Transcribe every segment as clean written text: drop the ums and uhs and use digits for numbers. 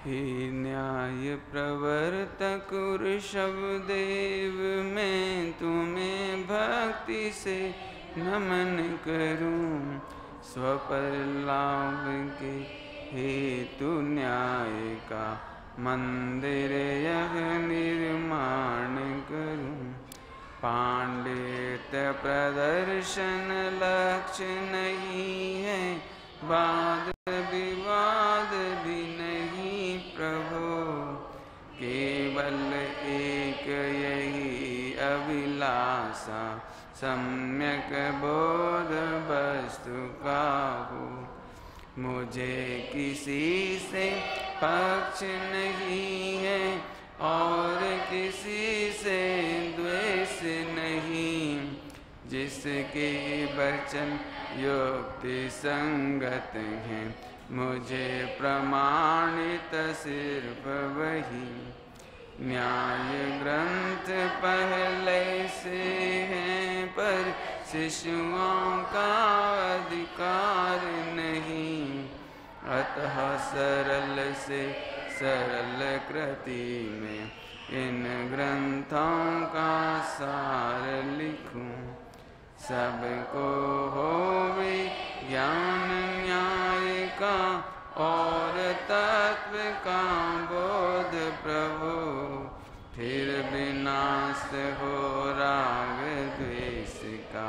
हे न्याय प्रवर्तक ऋषभदेव, मैं तुम्हें भक्ति से नमन करूं। स्वपर लाभ के हेतु न्याय का मंदिर यह निर्माण करूं। पांडित्य प्रदर्शन लक्ष्य नहीं है, वाद विवाद भी नहीं प्रभु। केवल एक यही अभिलाषा, सम्यक बोध वस्तु का हो। मुझे किसी से पक्ष नहीं है और किसी से द्वेष नहीं। जिसके वचन युक्ति संगत हैं, मुझे प्रमाणित सिर्फ वही। न्याय ग्रंथ पहले से हैं, पर शिशुओं का अधिकार नहीं। अतः सरल से सरल कृति में इन ग्रंथों का सार लिखूं। सबको होवे ज्ञान न्याय का और तत्व का बोध प्रभु। फिर विनाश हो राग द्वेष का,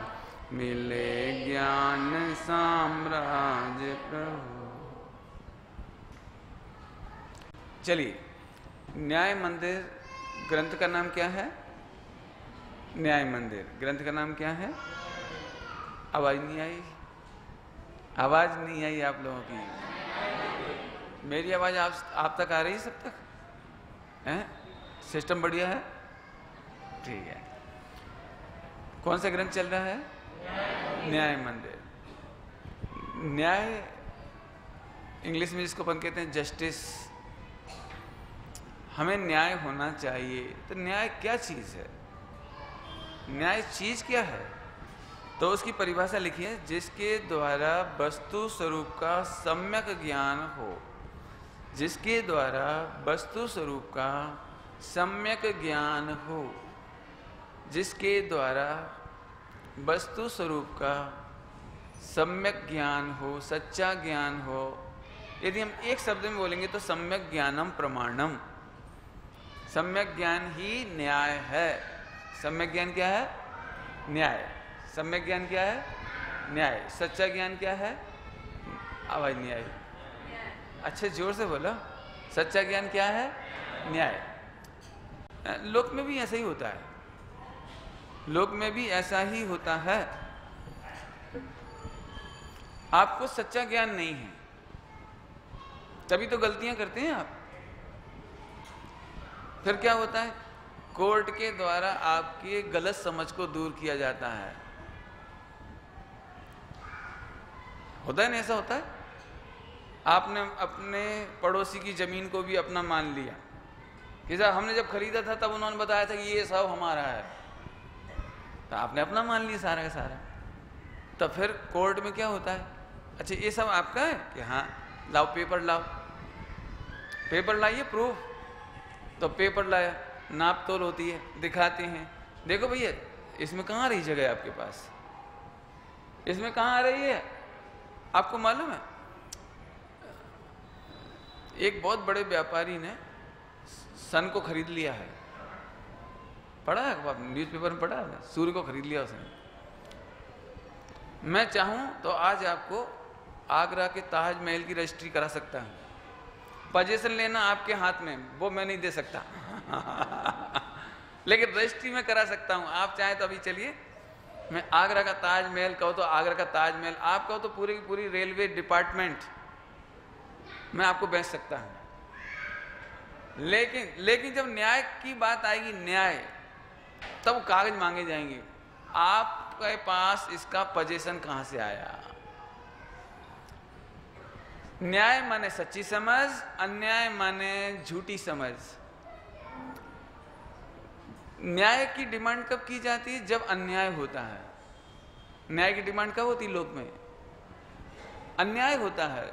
मिले ज्ञान साम्राज्य प्रभु। चलिए, न्याय मंदिर ग्रंथ का नाम क्या है? न्याय मंदिर ग्रंथ का नाम क्या है? आवाज नहीं आई, आवाज नहीं आई आप लोगों की। मेरी आवाज आप तक आ रही है? सब तक है? सिस्टम बढ़िया है? ठीक है। कौन सा ग्रंथ चल रहा है? न्याय मंदिर। न्याय इंग्लिश में जिसको अपन कहते हैं जस्टिस। हमें न्याय होना चाहिए। तो न्याय क्या चीज है? न्याय चीज क्या है? तो उसकी परिभाषा लिखिए, जिसके द्वारा वस्तु स्वरूप का सम्यक ज्ञान हो। जिसके द्वारा वस्तु स्वरूप का सम्यक ज्ञान हो। जिसके द्वारा वस्तु स्वरूप का सम्यक ज्ञान हो, सच्चा ज्ञान हो। यदि हम एक शब्द में बोलेंगे तो सम्यक ज्ञानम प्रमाणम। सम्यक ज्ञान ही न्याय है। सम्यक ज्ञान क्या है? न्याय। सम्यक ज्ञान क्या है? न्याय। सच्चा ज्ञान क्या है? आवाज नहीं आई, अच्छे जोर से बोलो। सच्चा ज्ञान क्या है? न्याय। लोक में भी ऐसा ही होता है। लोक में भी ऐसा ही होता है। आपको सच्चा ज्ञान नहीं है, तभी तो गलतियां करते हैं आप। फिर क्या होता है? कोर्ट के द्वारा आपकी गलत समझ को दूर किया जाता है। होता है ना? ऐसा होता है। आपने अपने पड़ोसी की जमीन को भी अपना मान लिया कि साहब हमने जब खरीदा था तब उन्होंने बताया था कि ये सब हमारा है, तो आपने अपना मान लिया सारा का सारा। तो फिर कोर्ट में क्या होता है? अच्छा ये सब आपका है कि हाँ, लाओ पेपर लाओ, पेपर लाइए प्रूफ। तो पेपर लाया, नाप तोल होती है, दिखाते हैं, देखो भैया इसमें कहाँ आ रही जगह आपके पास, इसमें कहाँ आ रही है? आपको मालूम है एक बहुत बड़े व्यापारी ने सन को खरीद लिया है। पढ़ा है न्यूज़पेपर में? पढ़ा है? सूर्य को खरीद लिया उसने। मैं चाहूं तो आज आपको आगरा के ताजमहल की रजिस्ट्री करा सकता हूं। पोजीशन लेना आपके हाथ में, वो मैं नहीं दे सकता लेकिन रजिस्ट्री में करा सकता हूं। आप चाहे तो अभी चलिए, मैं आगरा का ताजमहल कहो तो आगरा का ताजमहल, आप कहो तो पूरी की पूरी रेलवे डिपार्टमेंट मैं आपको बेच सकता हूं। लेकिन जब न्याय की बात आएगी, न्याय, तब कागज मांगे जाएंगे। आपके पास इसका पोजीशन कहां से आया? न्याय माने सच्ची समझ, अन्याय माने झूठी समझ। न्याय की डिमांड कब की जाती है? जब अन्याय होता है। न्याय की डिमांड कब होती है? लोक में अन्याय होता है।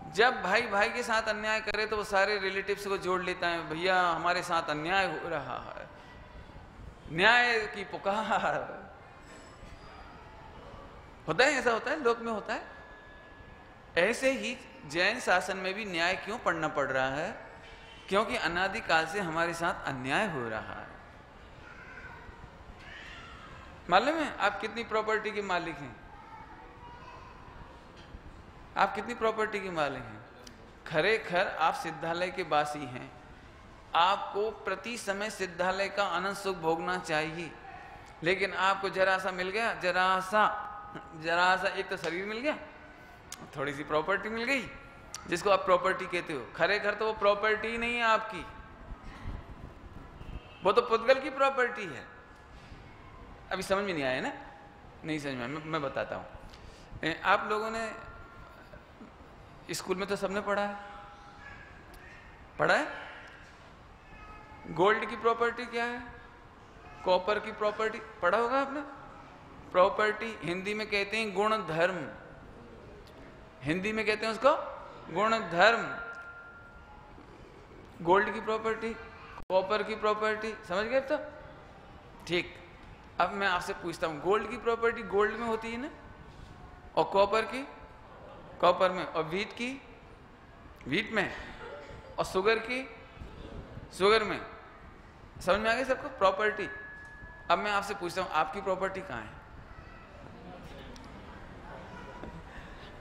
जब भाई भाई के साथ अन्याय करे तो वो सारे रिलेटिव्स को जोड़ लेता है, भैया हमारे साथ अन्याय हो रहा है, न्याय की पुकार। होता है, ऐसा होता है, लोक में होता है। ऐसे ही जैन शासन में भी न्याय क्यों पढ़ना पड़ रहा है? क्योंकि अनादिकाल से हमारे साथ अन्याय हो रहा है। मालूम है आप कितनी प्रॉपर्टी के मालिक हैं? आप कितनी प्रॉपर्टी के मालिक हैं? खरेखर आप सिद्धालय के वासी हैं, आपको प्रति समय सिद्धालय का आनंद सुख भोगना चाहिए, लेकिन आपको जरा सा मिल गया, जरा सा एक तो शरीर मिल गया, थोड़ी सी प्रॉपर्टी मिल गई, जिसको आप प्रॉपर्टी कहते हो। खरेखर तो वो प्रॉपर्टी ही नहीं है आपकी, वो तो पुद्गल की प्रॉपर्टी है। अभी समझ में नहीं आया ना? नहीं समझ में आया, मैं बताता हूं। आप लोगों ने स्कूल में तो सबने पढ़ा है? गोल्ड की प्रॉपर्टी क्या है, कॉपर की प्रॉपर्टी पढ़ा होगा आपने। प्रॉपर्टी हिंदी में कहते हैं गुण धर्म, हिंदी में कहते हैं उसको गुण धर्म। गोल्ड की प्रॉपर्टी, कॉपर की प्रॉपर्टी, समझ गए अब तो? ठीक। अब मैं आपसे पूछता हूं, गोल्ड की प्रॉपर्टी गोल्ड में होती है ना, और कॉपर की कॉपर में, और व्हीट की व्हीट में, और शुगर की शुगर में। समझ में आ गई सबको प्रॉपर्टी? अब मैं आपसे पूछता हूं, आपकी प्रॉपर्टी कहाँ है?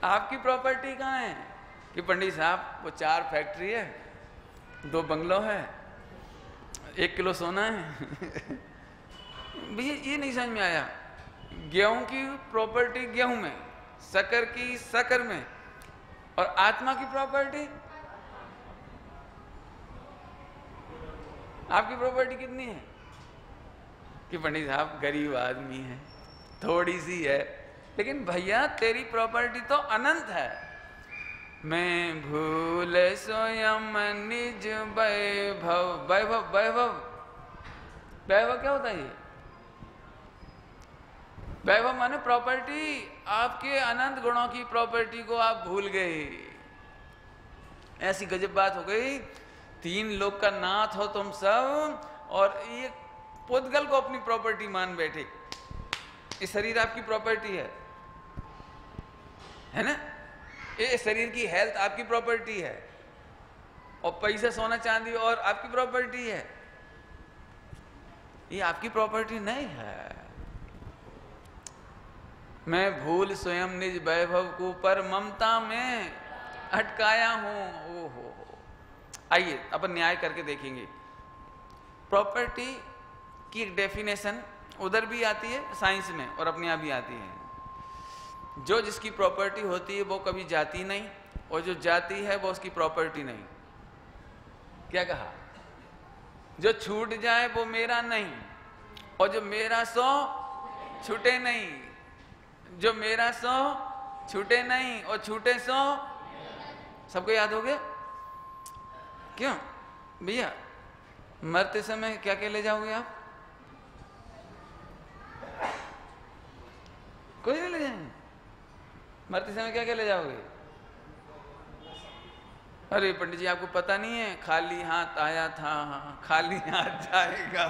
आपकी प्रॉपर्टी कहाँ है? कि पंडित साहब वो 4 फैक्ट्री है, 2 बंगलो है, 1 किलो सोना है। भैया ये नहीं समझ में आया। गेहूं की प्रॉपर्टी गेहूं में, शक्कर की शक्कर में, और आत्मा की प्रॉपर्टी, आपकी प्रॉपर्टी कितनी है? कि पंडित साहब गरीब आदमी है, थोड़ी सी है। लेकिन भैया तेरी प्रॉपर्टी तो अनंत है। मैं भूल स्वयं निज वैभव, वैभव वैभव वैभव क्या होता है ये? वैभव माने प्रॉपर्टी। आपके अनंत गुणों की प्रॉपर्टी को आप भूल गए। ऐसी गजब बात हो गई, 3 लोक का नाथ हो तुम सब, और ये पुद्गल को अपनी प्रॉपर्टी मान बैठे। ये शरीर आपकी प्रॉपर्टी है ना? ये शरीर की हेल्थ आपकी प्रॉपर्टी है, और पैसा सोना चांदी और आपकी प्रॉपर्टी है। ये आपकी प्रॉपर्टी नहीं है। मैं भूल स्वयं निज वैभव को पर ममता में अटकाया हूं। ओहो, आइए अपन न्याय करके देखेंगे। प्रॉपर्टी की एक डेफिनेशन उधर भी आती है साइंस में, और अपने यहाँ भी आती है। जो जिसकी प्रॉपर्टी होती है वो कभी जाती नहीं, और जो जाती है वो उसकी प्रॉपर्टी नहीं। क्या कहा? जो छूट जाए वो मेरा नहीं, और जो मेरा सो छूटे नहीं। जो मेरा सो छूटे नहीं, और छूटे सो। सबको याद हो गया? क्यों भैया? मरते समय क्या क्या ले जाओगे आप? कोई नहीं ले जाएंगे? मरते समय क्या क्या ले जाओगे? अरे पंडित जी आपको पता नहीं है, खाली हाथ आया था, खाली हाथ जाएगा,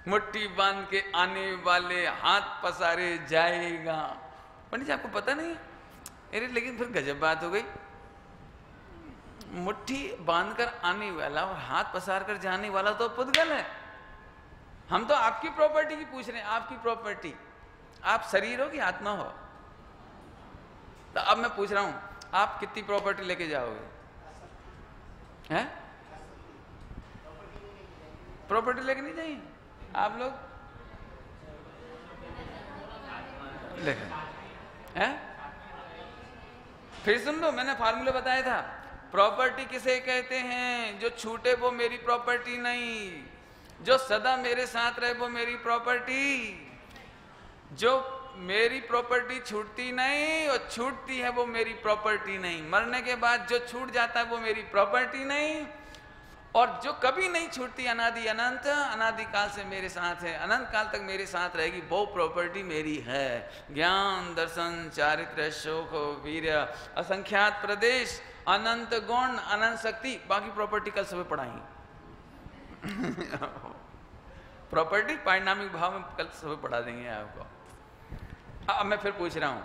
मुट्ठी बांध के आने वाले हाथ पसारे जाएगा। पंडित जी आपको पता नहीं है? अरे लेकिन फिर गजब बात हो गई, मुट्ठी बांधकर आने वाला और हाथ पसार कर जाने वाला तो पुद्गल है। हम तो आपकी प्रॉपर्टी की पूछ रहे हैं, आपकी प्रॉपर्टी। आप शरीर हो कि आत्मा हो? तो अब मैं पूछ रहा हूं, आप कितनी प्रॉपर्टी लेके जाओगे? हैं? प्रॉपर्टी लेके नहीं जाइए आप लोग? लेकिन हैं? फिर सुन लो, मैंने फार्मूला बताया था। प्रॉपर्टी किसे कहते हैं? जो छूटे वो मेरी प्रॉपर्टी नहीं, जो सदा मेरे साथ रहे वो मेरी प्रॉपर्टी। जो मेरी प्रॉपर्टी छूटती नहीं और छूटती है वो मेरी प्रॉपर्टी नहीं। मरने के बाद जो छूट जाता है वो मेरी प्रॉपर्टी नहीं, और जो कभी नहीं छूटती, अनादि अनंत, अनादि काल से मेरे साथ है, अनंत काल तक मेरे साथ रहेगी, वो प्रॉपर्टी मेरी है। ज्ञान, दर्शन, चारित्र्य, शोक, वीर्य, असंख्यात प्रदेश, अनंत गुण, अनंत शक्ति, बाकी प्रॉपर्टी कल सुबह पढ़ाएंगे। प्रॉपर्टी पारिणामिक भाव में कल सुबह पढ़ा देंगे आपको। अब मैं फिर पूछ रहा हूं,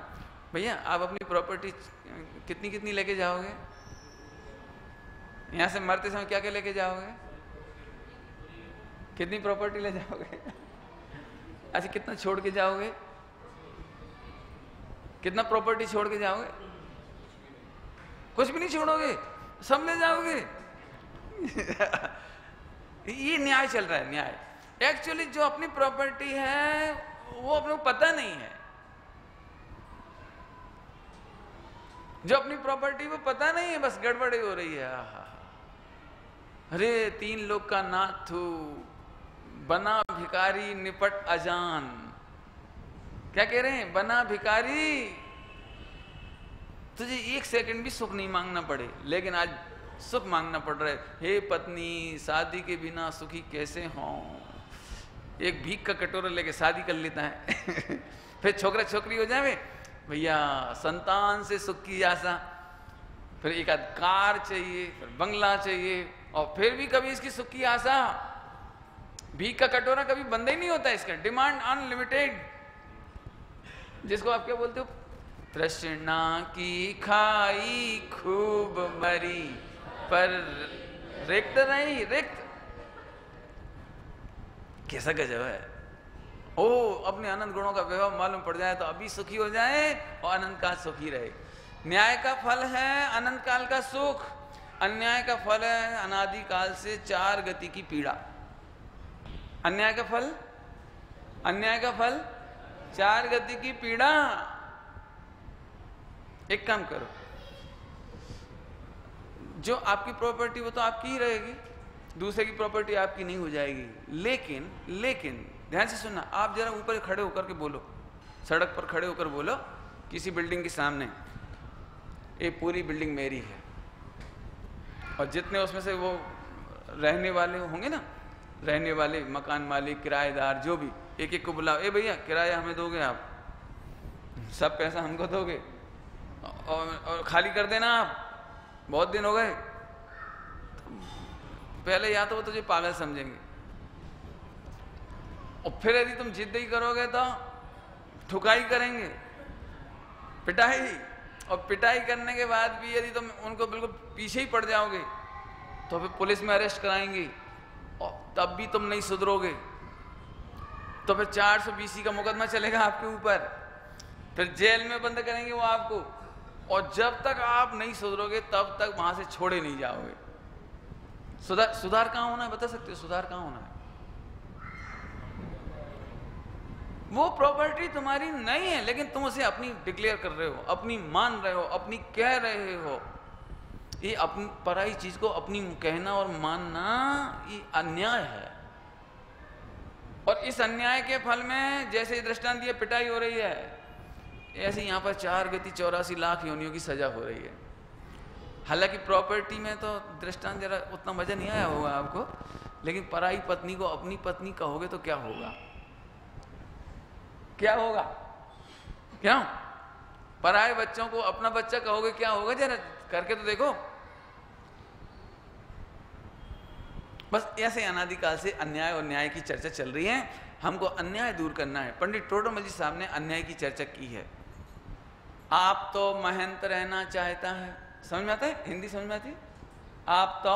भैया आप अपनी प्रॉपर्टी कितनी कितनी लेके जाओगे? यहां से मरते समय क्या क्या लेके जाओगे? कितनी प्रॉपर्टी ले जाओगे? अच्छा, कितना छोड़ के जाओगे? कितना प्रॉपर्टी छोड़ के जाओगे? कुछ भी नहीं छोड़ोगे, सब ले जाओगे। ये न्याय चल रहा है, न्याय। एक्चुअली जो अपनी प्रॉपर्टी है वो अपने को पता नहीं है, जो अपनी प्रॉपर्टी वो पता नहीं है, बस गड़बड़ी हो रही है। अरे 3 लोग का नाथ तू, बना भिखारी निपट अजान। क्या कह रहे हैं? बना भिखारी, तुझे 1 सेकंड भी सुख नहीं मांगना पड़े, लेकिन आज सुख मांगना पड़ रहा है। हे पत्नी, शादी के बिना सुखी कैसे हों? एक भीख का कटोरा लेके शादी कर लेता है। फिर छोकरा छोकरी हो जाए, भैया संतान से सुख की आशा, फिर एक आध कार चाहिए, फिर बंगला चाहिए, और फिर भी कभी इसकी सुख की आशा। भीख का कटोरा कभी बंद ही नहीं होता, इसका डिमांड अनलिमिटेड। जिसको आप क्या बोलते हो? तृष्णा की खाई खूब मरी, पर रिक्त नहीं, रिक्त। कैसा गजब है। ओ, अपने अनंत गुणों का वैभव मालूम पड़ जाए तो अभी सुखी हो जाए और अनंत काल सुखी रहे। न्याय का फल है अनंत काल का सुख, अन्याय का फल है अनादि काल से 4 गति की पीड़ा। अन्याय का फल, अन्याय का फल 4 गति की पीड़ा। एक काम करो, जो आपकी प्रॉपर्टी वो तो आपकी ही रहेगी, दूसरे की प्रॉपर्टी आपकी नहीं हो जाएगी। लेकिन ध्यान से सुनना, आप जरा ऊपर खड़े होकर के बोलो, सड़क पर खड़े होकर बोलो किसी बिल्डिंग के सामने, ये पूरी बिल्डिंग मेरी है, और जितने उसमें से वो रहने वाले होंगे ना, रहने वाले, मकान मालिक, किराएदार, जो भी, एक एक को बुलाओ, ए भैया किराया हमें दोगे आप, सब पैसा हमको दोगे, और खाली कर देना आप, बहुत दिन हो गए। पहले या तो वो तुझे पागल समझेंगे, और फिर यदि तुम जिद ही करोगे तो ठुकाई करेंगे, पिटाई, और पिटाई करने के बाद भी यदि तुम उनको बिल्कुल पीछे ही पड़ जाओगे तो फिर पुलिस में अरेस्ट कराएंगे, और तब भी तुम नहीं सुधरोगे तो फिर 420 का मुकदमा चलेगा आपके ऊपर, फिर जेल में बंद करेंगे वो आपको, और जब तक आप नहीं सुधरोगे तब तक वहां से छोड़े नहीं जाओगे। सुधार कहां होना है? बता सकते हो सुधार कहां होना है? वो प्रॉपर्टी तुम्हारी नहीं है, लेकिन तुम उसे अपनी डिक्लेयर कर रहे हो, अपनी मान रहे हो, अपनी कह रहे हो। ये अपनी पराई चीज को अपनी कहना और मानना ये अन्याय है। और इस अन्याय के फल में जैसे दृष्टांत दिया पिटाई हो रही है, ऐसे यहाँ पर 4 गति 84 लाख योनियों की सजा हो रही है। हालांकि प्रॉपर्टी में तो दृष्टांत जरा उतना मजा नहीं आया होगा आपको, लेकिन पराई पत्नी को अपनी पत्नी कहोगे तो क्या होगा? क्या होगा? क्यों? पराए बच्चों को अपना बच्चा कहोगे क्या होगा? जरा करके तो देखो। बस ऐसे अनादिकाल से अन्याय और न्याय की चर्चा चल रही है। हमको अन्याय दूर करना है। पंडित टोडरमल जी साहब ने अन्याय की चर्चा की है। आप तो महंत रहना चाहता है, समझ में आता है? हिंदी समझ में आती? आप तो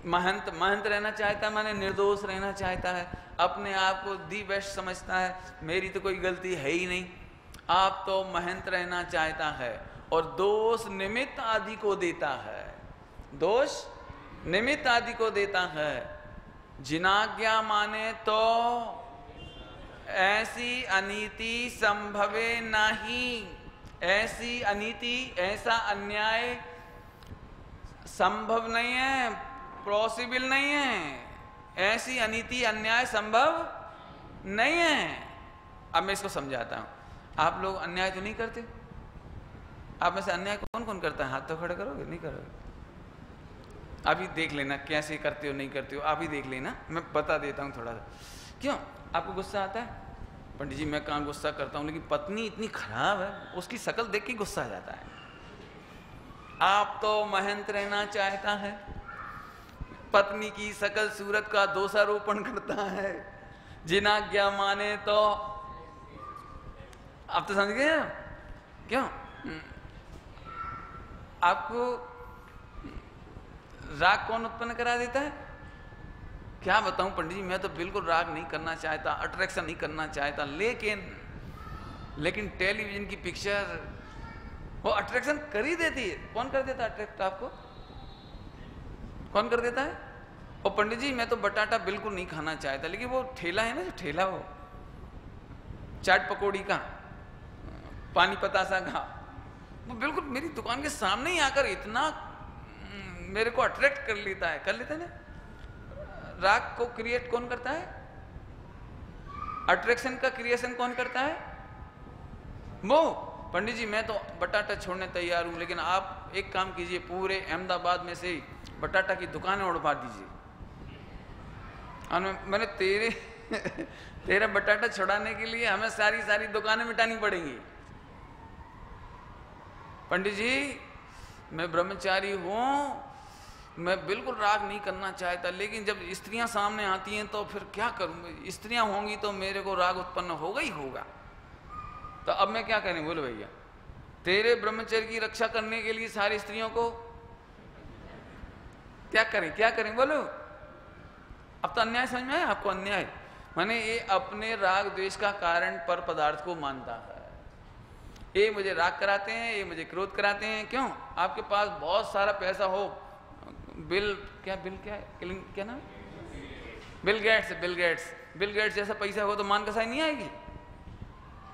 महंत रहना चाहता है, माने निर्दोष रहना चाहता है, अपने आप को दी बेस्ट समझता है, मेरी तो कोई गलती है ही नहीं। आप तो महंत रहना चाहता है और दोष निमित्त आदि को देता है, दोष निमित्त आदि को देता है। जिनाज्ञा माने तो ऐसी अनीति संभवे नहीं, ऐसी अनीति, ऐसा अन्याय संभव नहीं है, पॉसिबल नहीं है। ऐसी अनीति अन्याय संभव नहीं है। अब मैं इसको समझाता हूं। आप लोग अन्याय तो नहीं करते? आप में से अन्याय कौन कौन करता है? हाथ तो खड़े करोगे? नहीं करोगे? अभी देख लेना कैसे करते हो नहीं करते हो, आप ही देख लेना, मैं बता देता हूँ थोड़ा सा। क्यों आपको गुस्सा आता है? पंडित जी मैं कहाँ गुस्सा करता हूँ, लेकिन पत्नी इतनी खराब है, उसकी शक्ल देख के गुस्सा आ जाता है। आप तो महंत रहना चाहता है, पत्नी की शकल सूरत का दोषारोपण करता है, जिनाज्ञा माने तो आप तो समझ गए। क्यों आपको राग कौन उत्पन्न करा देता है? क्या बताऊं पंडित जी, मैं तो बिल्कुल राग नहीं करना चाहता, अट्रैक्शन नहीं करना चाहता, लेकिन टेलीविजन की पिक्चर वो अट्रैक्शन कर ही देती है। कौन कर देता है अट्रैक्ट आपको? कौन कर देता है? और पंडित जी मैं तो बटाटा बिल्कुल नहीं खाना चाहता, लेकिन वो ठेला है ना, जो ठेला वो चाट पकौड़ी का, पानी पतासा का, वो बिल्कुल मेरी दुकान के सामने ही आकर इतना मेरे को अट्रैक्ट कर लेता है ना। राग को क्रिएट कौन करता है? अट्रैक्शन का क्रिएशन कौन करता है? वो। पंडित जी मैं तो बटाटा छोड़ने तैयार हूं, लेकिन आप एक काम कीजिए, पूरे अहमदाबाद में से बटाटा की दुकानें उड़वा दीजिए, और मैंने तेरा बटाटा छुड़ाने के लिए हमें सारी दुकानें मिटानी पड़ेंगी। पंडित जी मैं ब्रह्मचारी हूं, मैं बिल्कुल राग नहीं करना चाहता, लेकिन जब स्त्रियां सामने आती हैं तो फिर क्या करूं? स्त्रियां होंगी तो मेरे को राग उत्पन्न होगा ही होगा। तो अब मैं क्या करें? बोलो भैया, तेरे ब्रह्मचर्य की रक्षा करने के लिए सारी स्त्रियों को क्या करें बोलो। अब तो अन्याय समझ में आया आपको? अन्याय माने ये अपने राग द्वेष का कारण पर पदार्थ को मानता है। ये मुझे राग कराते हैं, ये मुझे क्रोध कराते हैं। क्यों? आपके पास बहुत सारा पैसा हो, क्या नाम? बिल गेट्स जैसा पैसा हो तो मान कसाई नहीं आएगी।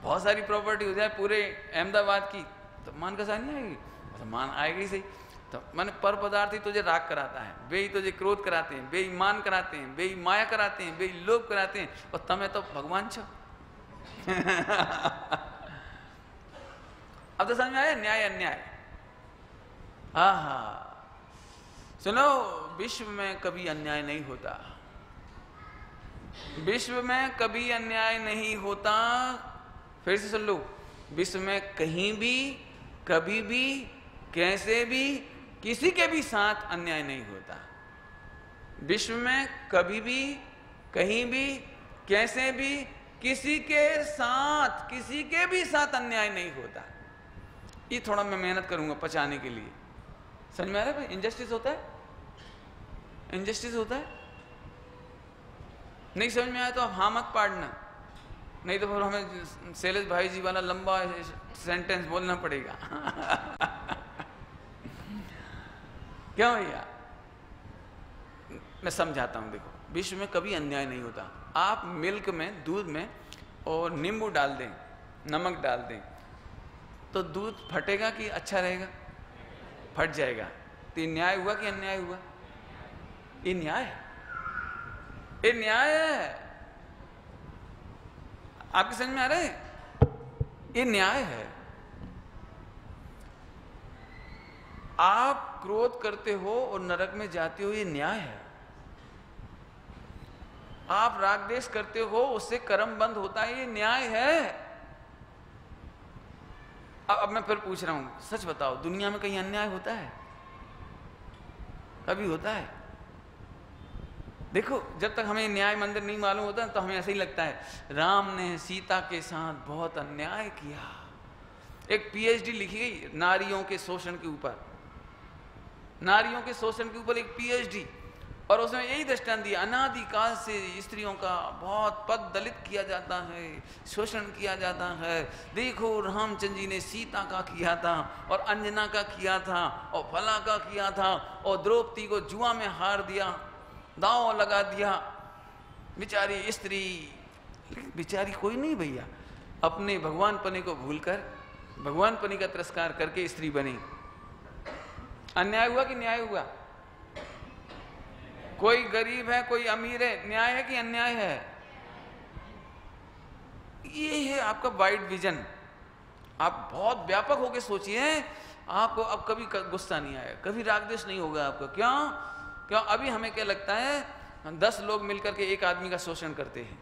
बहुत सारी प्रॉपर्टी हो जाए पूरे अहमदाबाद की तो मान कसाई नहीं आएगी, तो मान आएगी सही। तो मैंने पर पदार्थ ही तुझे राग कराता है, वे ही तुझे क्रोध कराते हैं, वे ही मान कराते हैं, वे ही माया कराते हैं, वे ही लोभ कराते हैं, और तमें तो भगवान छो। अब तो समझ में आया न्याय अन्याय। हाँ सुनो, विश्व में कभी अन्याय नहीं होता, विश्व में कभी अन्याय नहीं होता। फिर से सुन लो, विश्व में कहीं भी कभी भी कैसे भी किसी के भी साथ अन्याय नहीं होता। विश्व में कभी भी कहीं भी कैसे भी किसी के भी साथ अन्याय नहीं होता। ये थोड़ा मैं मेहनत करूंगा पचाने के लिए। समझ में आ रहा है भाई? इनजस्टिस होता है, इनजस्टिस होता है। नहीं समझ में आया तो आप हाँ मत पाड़ना, नहीं तो फिर हमें शैलेश भाई जी वाला लंबा सेंटेंस बोलना पड़ेगा। क्यों भैया? मैं समझाता हूं। देखो, विश्व में कभी अन्याय नहीं होता। आप मिल्क में, दूध में और नींबू डाल दें, नमक डाल दें, तो दूध फटेगा कि अच्छा रहेगा? फट जाएगा। तो ये न्याय हुआ कि अन्याय हुआ? ये न्याय है, ये न्याय है। आपकी समझ में आ रहा है? ये न्याय है। आप क्रोध करते हो और नरक में जाते हो, ये न्याय है। आप राग द्वेष करते हो, उससे कर्म बंद होता है, ये न्याय है। अब मैं फिर पूछ रहा हूं, सच बताओ, दुनिया में कहीं अन्याय होता है? कभी होता है? देखो, जब तक हमें न्याय मंदिर नहीं मालूम होता तो हमें ऐसा ही लगता है राम ने सीता के साथ बहुत अन्याय किया। एक पीएचडी लिखी गई नारियों के शोषण के ऊपर, नारियों के शोषण के ऊपर एक पीएचडी, और उसमें यही दृष्टांत दिया, अनादिकाल से स्त्रियों का बहुत पद दलित किया जाता है, शोषण किया जाता है। देखो, रामचंद्र जी ने सीता का किया था, और अंजना का किया था, और फला का किया था, और द्रौपदी को जुआ में हार दिया, दांव लगा दिया। बेचारी स्त्री, बेचारी कोई नहीं भैया, अपने भगवान पने को भूलकर, भगवान पने का तिरस्कार करके स्त्री बनी। अन्याय हुआ कि न्याय हुआ? कोई गरीब है, कोई अमीर है, न्याय है कि अन्याय है? ये है आपका वाइड विजन। आप बहुत व्यापक होकर सोचिए, आपको अब कभी गुस्सा नहीं आएगा, कभी राग द्वेष नहीं होगा आपको। क्यों? क्यों? अभी हमें क्या लगता है 10 लोग मिलकर के एक आदमी का शोषण करते हैं।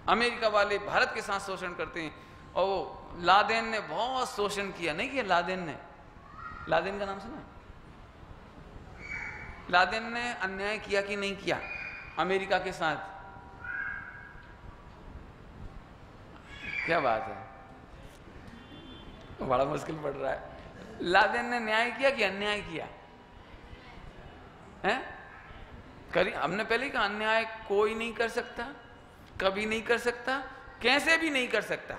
अमेरिका वाले भारत के साथ शोषण करते हैं। और लादेन ने बहुत शोषण किया, नहीं किया? लादेन ने, लादेन का नाम सुना? लादेन ने अन्याय किया कि नहीं किया अमेरिका के साथ? क्या बात है, बड़ा मुश्किल पड़ रहा है। लादेन ने न्याय किया कि अन्याय किया है? हमने पहले कहा अन्याय कोई नहीं कर सकता, कभी नहीं कर सकता, कैसे भी नहीं कर सकता,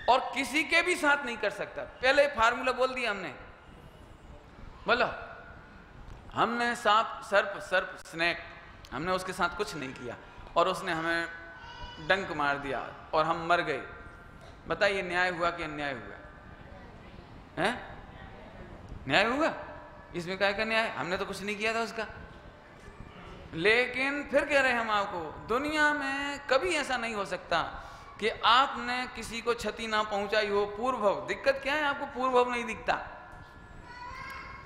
और किसी के भी साथ नहीं कर सकता। पहले फार्मूला बोल दिया हमने। बोलो, हमने सांप, सर्प, स्नेक, हमने उसके साथ कुछ नहीं किया और उसने हमें डंक मार दिया और हम मर गए। बताइए न्याय हुआ कि अन्याय हुआ? है? न्याय हुआ? इसमें क्या न्याय? हमने तो कुछ नहीं किया था उसका। लेकिन फिर कह रहे हैं हम आपको, दुनिया में कभी ऐसा नहीं हो सकता कि आपने किसी को क्षति ना पहुंचाई हो। पूर्वभव, दिक्कत क्या है? आपको पूर्वभव नहीं दिखता,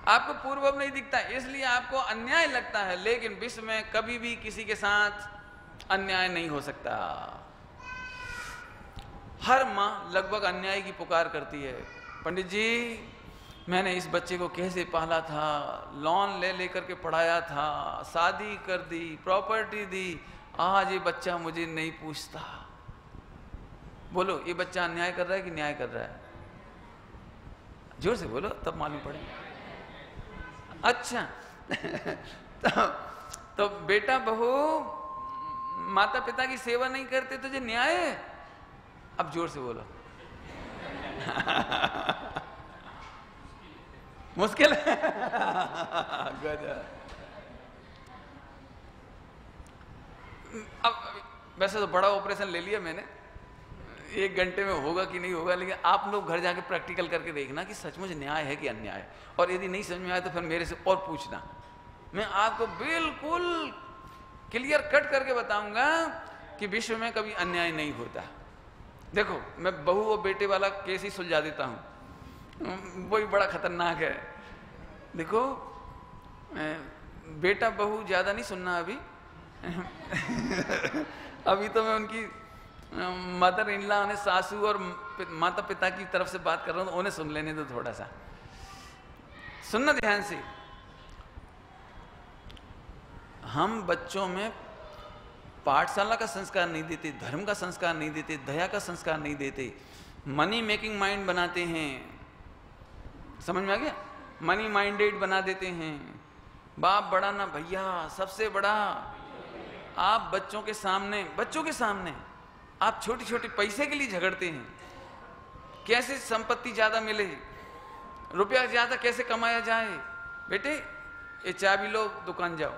आपको पूर्वभव नहीं दिखता, इसलिए आपको अन्याय लगता है। लेकिन विश्व में कभी भी किसी के साथ अन्याय नहीं हो सकता। हर माँ लगभग अन्याय की पुकार करती है। पंडित जी, मैंने इस बच्चे को कैसे पाला था, लोन ले लेकर के पढ़ाया था, शादी कर दी, प्रॉपर्टी दी, आज ये बच्चा मुझे नहीं पूछता। बोलो, ये बच्चा अन्याय कर रहा है कि न्याय कर रहा है? जोर से बोलो तब मालूम पड़ेगा। अच्छा तो बेटा बहू माता पिता की सेवा नहीं करते तो जो न्याय है? अब जोर से बोलो मुश्किल है अब वैसे तो बड़ा ऑपरेशन ले लिया मैंने, 1 घंटे में होगा कि नहीं होगा, लेकिन आप लोग घर जाके प्रैक्टिकल करके देखना कि सचमुच न्याय है कि अन्याय है। और यदि नहीं समझ में आए तो फिर मेरे से और पूछना, मैं आपको बिल्कुल क्लियर कट करके बताऊंगा कि विश्व में कभी अन्याय नहीं होता। देखो, मैं बहू और बेटे वाला केस ही सुलझा देता हूँ, वही बड़ा खतरनाक है। देखो, बेटा बहू ज्यादा नहीं सुनना अभी अभी तो मैं उनकी मदर इन लॉ, उन्हें सासू और माता पिता की तरफ से बात कर रहा हूँ, तो उन्हें सुन लेने दो, थोड़ा सा सुनना ध्यान से। हम बच्चों में पाठशाला का संस्कार नहीं देते, धर्म का संस्कार नहीं देते, दया का संस्कार नहीं देते, मनी मेकिंग माइंड बनाते हैं। समझ में आ गया? मनी माइंडेड बना देते हैं। बाप बड़ा ना भैया, सबसे बड़ा। आप बच्चों के सामने आप छोटी छोटी पैसे के लिए झगड़ते हैं, कैसे संपत्ति ज्यादा मिले, रुपया ज्यादा कैसे कमाया जाए। बेटे ये चाबी लो, दुकान जाओ।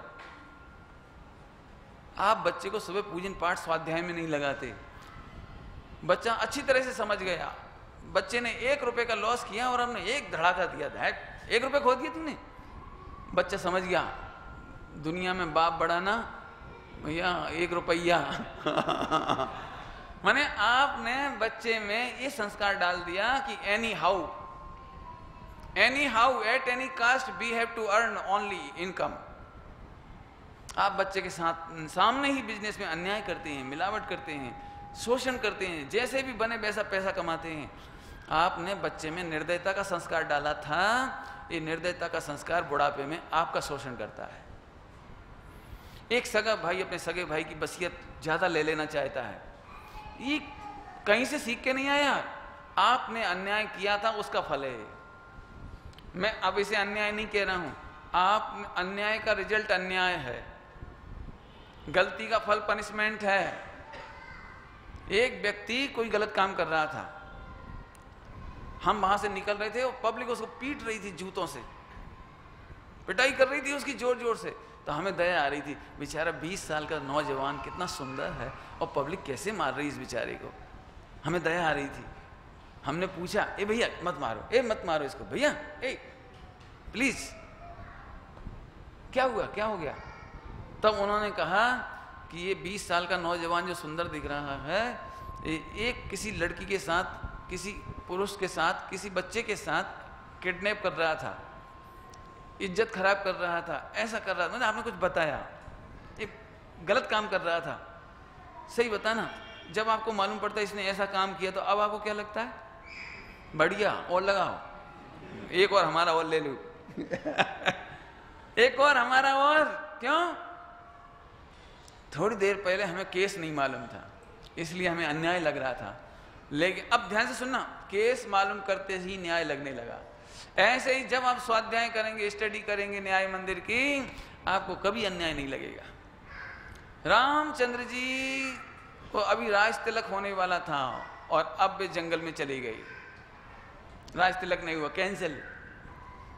आप बच्चे को सुबह पूजन पाठ स्वाध्याय में नहीं लगाते। बच्चा अच्छी तरह से समझ गया, बच्चे ने 1 रुपए का लॉस किया और हमने एक धड़ाका दिया, 1 रुपए खो दिया तुमने। बच्चा समझ गया दुनिया में बाप बड़ा ना भैया, 1 रुपया माने आपने बच्चे में ये संस्कार डाल दिया कि anyhow at any cost we have to earn only income. आप बच्चे के साथ सामने ही बिजनेस में अन्याय करते हैं, मिलावट करते हैं, शोषण करते हैं, जैसे भी बने वैसा पैसा कमाते हैं। आपने बच्चे में निर्दयता का संस्कार डाला था, ये निर्दयता का संस्कार बुढ़ापे में आपका शोषण करता है। एक सगा भाई अपने सगे भाई की वसीयत ज्यादा ले लेना चाहता है, ये कहीं से सीख के नहीं आया, आपने अन्याय किया था, उसका फल है। मैं अब इसे अन्याय नहीं कह रहा हूं, आप अन्याय का रिजल्ट अन्याय है, गलती का फल पनिशमेंट है। एक व्यक्ति कोई गलत काम कर रहा था, हम वहां से निकल रहे थे और पब्लिक उसको पीट रही थी, जूतों से पिटाई कर रही थी उसकी जोर जोर से। तो हमें दया आ रही थी, बेचारा 20 साल का नौजवान कितना सुंदर है और पब्लिक कैसे मार रही इस बेचारे को, हमें दया आ रही थी। हमने पूछा, ए भैया मत मारो, ए मत मारो इसको भैया, ए प्लीज, क्या हुआ, क्या हो गया? तब उन्होंने कहा कि ये 20 साल का नौजवान जो सुंदर दिख रहा है, एक किसी लड़की के साथ, किसी पुरुष के साथ, किसी बच्चे के साथ किडनैप कर रहा था। इज्जत खराब कर रहा था, ऐसा कर रहा था, मतलब आपने कुछ बताया, ये गलत काम कर रहा था, सही बताना। जब आपको मालूम पड़ता है इसने ऐसा काम किया, तो अब आपको क्या लगता है? बढ़िया, और लगाओ, एक और हमारा और ले लो एक और हमारा और। क्यों? थोड़ी देर पहले हमें केस नहीं मालूम था, इसलिए हमें अन्याय लग रहा था, लेकिन अब ध्यान से सुनना, केस मालूम करते ही न्याय लगने लगा। ऐसे ही जब आप स्वाध्याय करेंगे, स्टडी करेंगे न्याय मंदिर की, आपको कभी अन्याय नहीं लगेगा। रामचंद्र जी को अभी राज तिलक होने वाला था और अब वे जंगल में चली गई, राज तिलक नहीं हुआ, कैंसिल।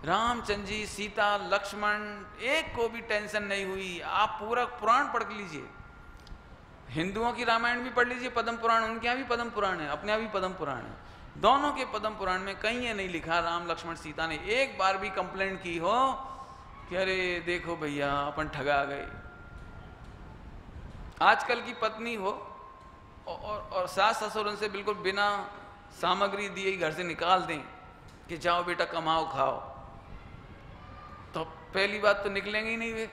रामचंद्र जी, सीता, लक्ष्मण, एक को भी टेंशन नहीं हुई। आप पूरा पुराण पढ़ लीजिए, हिंदुओं की रामायण भी पढ़ लीजिए, पद्म पुराण, उनके यहाँ भी पद्म पुराण है, अपने यहाँ भी पद्म पुराण है, दोनों के पद्म पुराण में कहीं ये नहीं लिखा राम लक्ष्मण सीता ने एक बार भी कंप्लेंट की हो कि अरे देखो भैया अपन ठगा गए। आजकल की पत्नी हो और सास ससुर उनसे बिल्कुल बिना सामग्री दिए घर से निकाल दें कि जाओ बेटा कमाओ खाओ, तो पहली बात तो निकलेंगे ही नहीं वे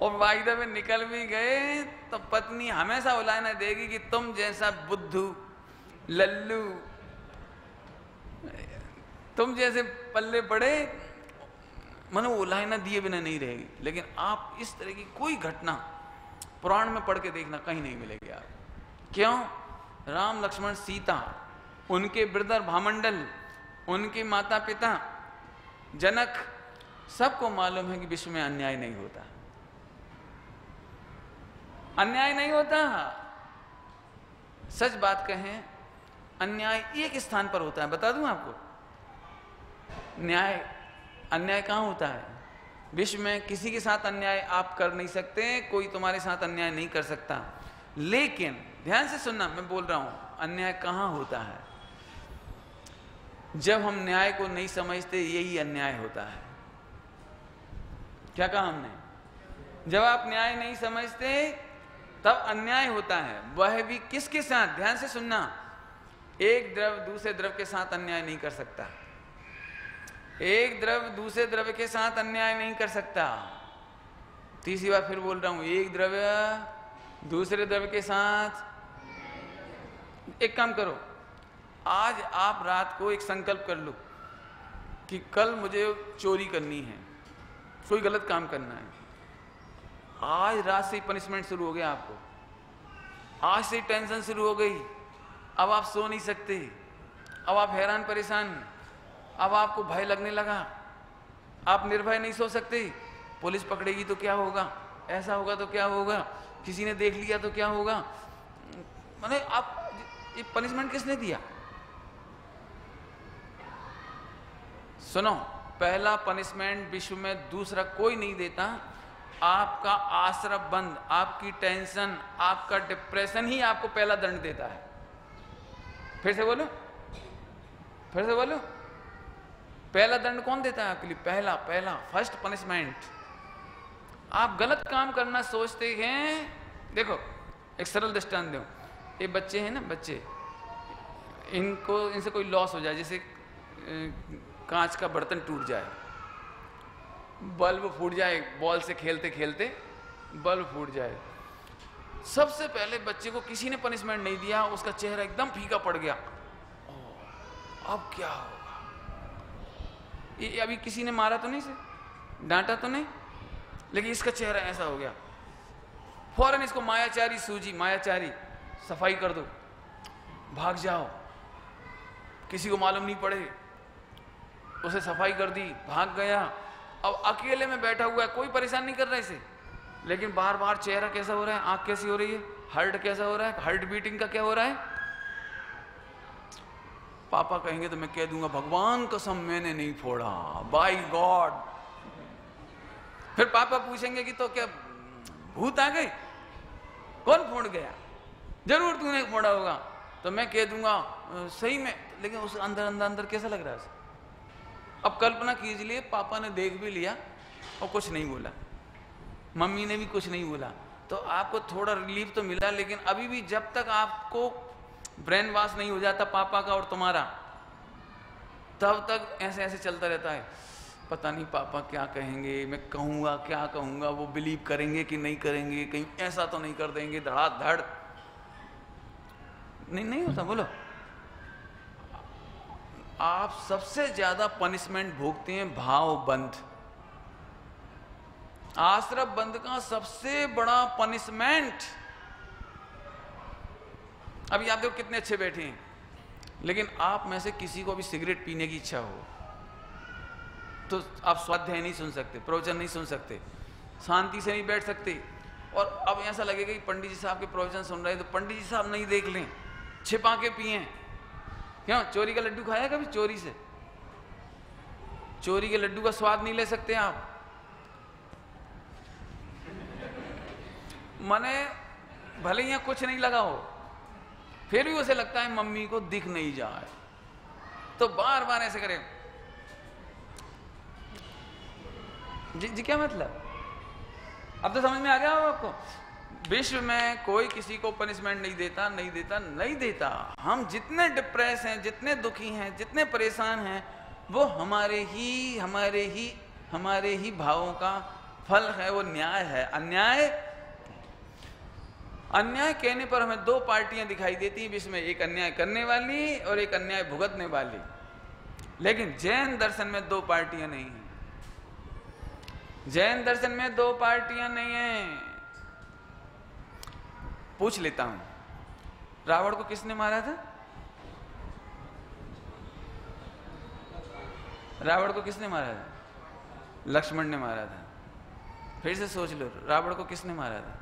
और वायदा में निकल भी गए तो पत्नी हमेशा उलाहना देगी कि तुम जैसा बुद्धू, लल्लू, तुम जैसे पल्ले पड़े, मानो उलाहना दिए बिना नहीं रहेगी। लेकिन आप इस तरह की कोई घटना पुराण में पढ़ के देखना, कहीं नहीं मिलेगी आप। क्यों? राम लक्ष्मण सीता, उनके ब्रदर भामंडल, उनके माता पिता जनक, सबको मालूम है कि विश्व में अन्याय नहीं होता, अन्याय नहीं होता। सच बात कहें, अन्याय एक स्थान पर होता है, बता दूं आपको, न्याय, अन्याय कहां होता है? विश्व में किसी के साथ अन्याय आप कर नहीं सकते, कोई तुम्हारे साथ अन्याय नहीं कर सकता। लेकिन ध्यान से सुनना, मैं बोल रहा हूं अन्याय कहां होता है। जब हम न्याय को नहीं समझते, यही अन्याय होता है। क्या कहा हमने? जब आप न्याय नहीं समझते तब अन्याय होता है, वह भी किसके साथ? ध्यान से सुनना, एक द्रव दूसरे द्रव के साथ अन्याय नहीं कर सकता, एक द्रव दूसरे द्रव्य के साथ अन्याय नहीं कर सकता। तीसरी बार फिर बोल रहा हूं, एक द्रव्य दूसरे द्रव्य के साथ। एक काम करो, आज आप रात को एक संकल्प कर लो कि कल मुझे चोरी करनी है, कोई गलत काम करना है। आज रात से ही पनिशमेंट शुरू हो गया आपको, आज से ही टेंशन शुरू हो गई, अब आप सो नहीं सकते, अब आप हैरान परेशान, अब आपको भय लगने लगा, आप निर्भय नहीं सो सकते। पुलिस पकड़ेगी तो क्या होगा, ऐसा होगा तो क्या होगा, किसी ने देख लिया तो क्या होगा। माने आप, ये पनिशमेंट किसने दिया? सुनो, पहला पनिशमेंट विश्व में दूसरा कोई नहीं देता। आपका आश्रम बंद, आपकी टेंशन, आपका डिप्रेशन ही आपको पहला दंड देता है। फिर से बोलो, फिर से बोलो, पहला दंड कौन देता है आपके लिए? पहला फर्स्ट पनिशमेंट। आप गलत काम करना सोचते हैं। देखो एक सरल दृष्टांत दो, ये बच्चे हैं ना, बच्चे, इनसे कोई लॉस हो जाए, जैसे कांच का बर्तन टूट जाए, बल्ब फूट जाए, बॉल से खेलते खेलते बल्ब फूट जाए, सबसे पहले बच्चे को किसी ने पनिशमेंट नहीं दिया, उसका चेहरा एकदम फीका पड़ गया। अब क्या होगा? ये अभी किसी ने मारा तो नहीं, से डांटा तो नहीं, लेकिन इसका चेहरा ऐसा हो गया। फौरन इसको मायाचारी सूझी, मायाचारी सफाई कर दो, भाग जाओ, किसी को मालूम नहीं पड़े। उसे सफाई कर दी, भाग गया। अब अकेले में बैठा हुआ है, कोई परेशान नहीं कर रहा इसे, लेकिन बार बार चेहरा कैसा हो रहा है, आंख कैसी हो रही है, हार्ट कैसा हो रहा है, हार्ट बीटिंग का क्या हो रहा है। पापा कहेंगे तो मैं कह दूंगा भगवान कसम मैंने नहीं फोड़ा, बाय गॉड। फिर पापा पूछेंगे कि तो क्या भूत आ गए, कौन फोड़ गया? जरूर तूने फोड़ा होगा। तो मैं कह दूंगा सही में, लेकिन उस अंदर अंदर अंदर कैसा लग रहा है। अब कल्पना कीजिए, पापा ने देख भी लिया और कुछ नहीं बोला, मम्मी ने भी कुछ नहीं बोला, तो आपको थोड़ा रिलीफ तो मिला। लेकिन अभी भी जब तक आपको ब्रेन वॉश नहीं हो जाता पापा का और तुम्हारा, तब तक ऐसे ऐसे चलता रहता है, पता नहीं पापा क्या कहेंगे, मैं कहूँगा क्या कहूँगा, वो बिलीव करेंगे कि नहीं करेंगे, कहीं ऐसा तो नहीं कर देंगे धड़ाधड़। नहीं होता। बोलो, आप सबसे ज्यादा पनिशमेंट भोगते हैं भाव बंध। आश्रम बंध का सबसे बड़ा पनिशमेंट। अभी आप देखो कितने अच्छे बैठे हैं, लेकिन आप में से किसी को भी सिगरेट पीने की इच्छा हो तो आप स्वाध्याय नहीं सुन सकते, प्रवचन नहीं सुन सकते, शांति से नहीं बैठ सकते। और अब ऐसा लगेगा कि पंडित जी साहब के प्रवचन सुन रहे हैं तो पंडित जी साहब नहीं देख लें, छिपा के पिए। क्यों? चोरी का लड्डू खाया कभी? चोरी से, चोरी के लड्डू का स्वाद नहीं ले सकते आप। मने भले यहाँ कुछ नहीं लगा हो, फिर भी उसे लगता है मम्मी को दिख नहीं जाए, तो बार बार ऐसे करें। जी क्या मतलब? अब तो समझ में आ गया हो आपको? विश्व में कोई किसी को पनिशमेंट नहीं देता, नहीं देता, नहीं देता। हम जितने डिप्रेस हैं, जितने दुखी हैं, जितने परेशान हैं, वो हमारे ही भावों का फल है, वो न्याय है। अन्याय कहने पर हमें दो पार्टियां दिखाई देती हैं विश्व में, एक अन्याय करने वाली और एक अन्याय भुगतने वाली। लेकिन जैन दर्शन में दो पार्टियां नहीं हैं। जैन दर्शन में दो पार्टियां नहीं हैं। पूछ लेता हूं, रावण को किसने मारा था? रावण को किसने मारा था? लक्ष्मण ने मारा था। फिर से सोच लो, रावण को किसने मारा था?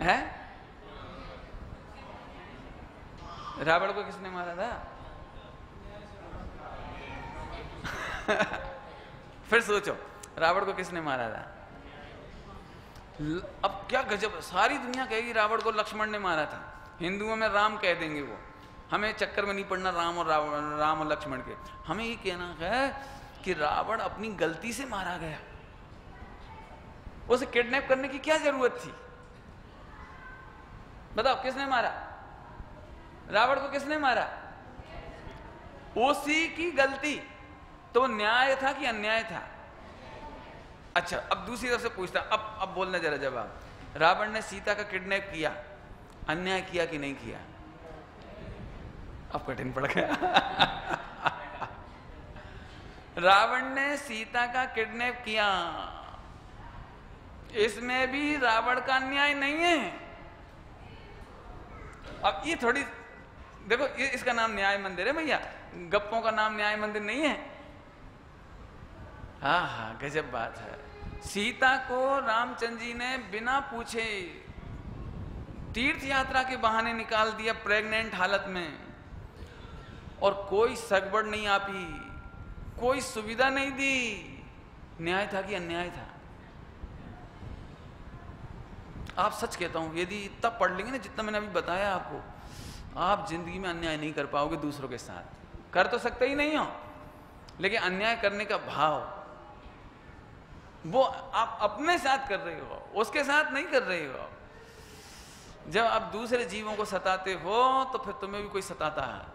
है? रावण को किसने मारा था? फिर सोचो, रावण को किसने मारा था? अब क्या गजब, सारी दुनिया कहेगी रावण को लक्ष्मण ने मारा था, हिंदुओं में राम कह देंगे वो। हमें चक्कर में नहीं पड़ना राम और लक्ष्मण के। हमें ये कहना है कि रावण अपनी गलती से मारा गया, उसे किडनैप करने की क्या जरूरत थी? बताओ किसने मारा? रावण को किसने मारा? उसी की गलती। तो न्याय था कि अन्याय था? अच्छा, अब दूसरी तरफ से पूछता, अब बोलना जरा जवाब। रावण ने सीता का किडनैप किया, अन्याय किया कि नहीं किया? अब कठिन पड़ गया। रावण ने सीता का किडनैप किया, इसमें भी रावण का अन्याय नहीं है। अब ये थोड़ी देखो, इसका नाम न्याय मंदिर है भैया, गप्पों का नाम न्याय मंदिर नहीं है। हाँ, गजब बात है। सीता को रामचंद्र जी ने बिना पूछे तीर्थ यात्रा के बहाने निकाल दिया, प्रेग्नेंट हालत में, और कोई सगवड़ नहीं आपी, कोई सुविधा नहीं दी। न्याय था कि अन्याय था? आप सच कहता हूं, यदि तब पढ़ लेंगे ना जितना मैंने अभी बताया आपको, आप जिंदगी में अन्याय नहीं कर पाओगे दूसरों के साथ। कर तो सकते ही नहीं हो, लेकिन अन्याय करने का भाव वो आप अपने साथ कर रहे हो, उसके साथ नहीं कर रहे हो। जब आप दूसरे जीवों को सताते हो तो फिर तुम्हें भी कोई सताता है।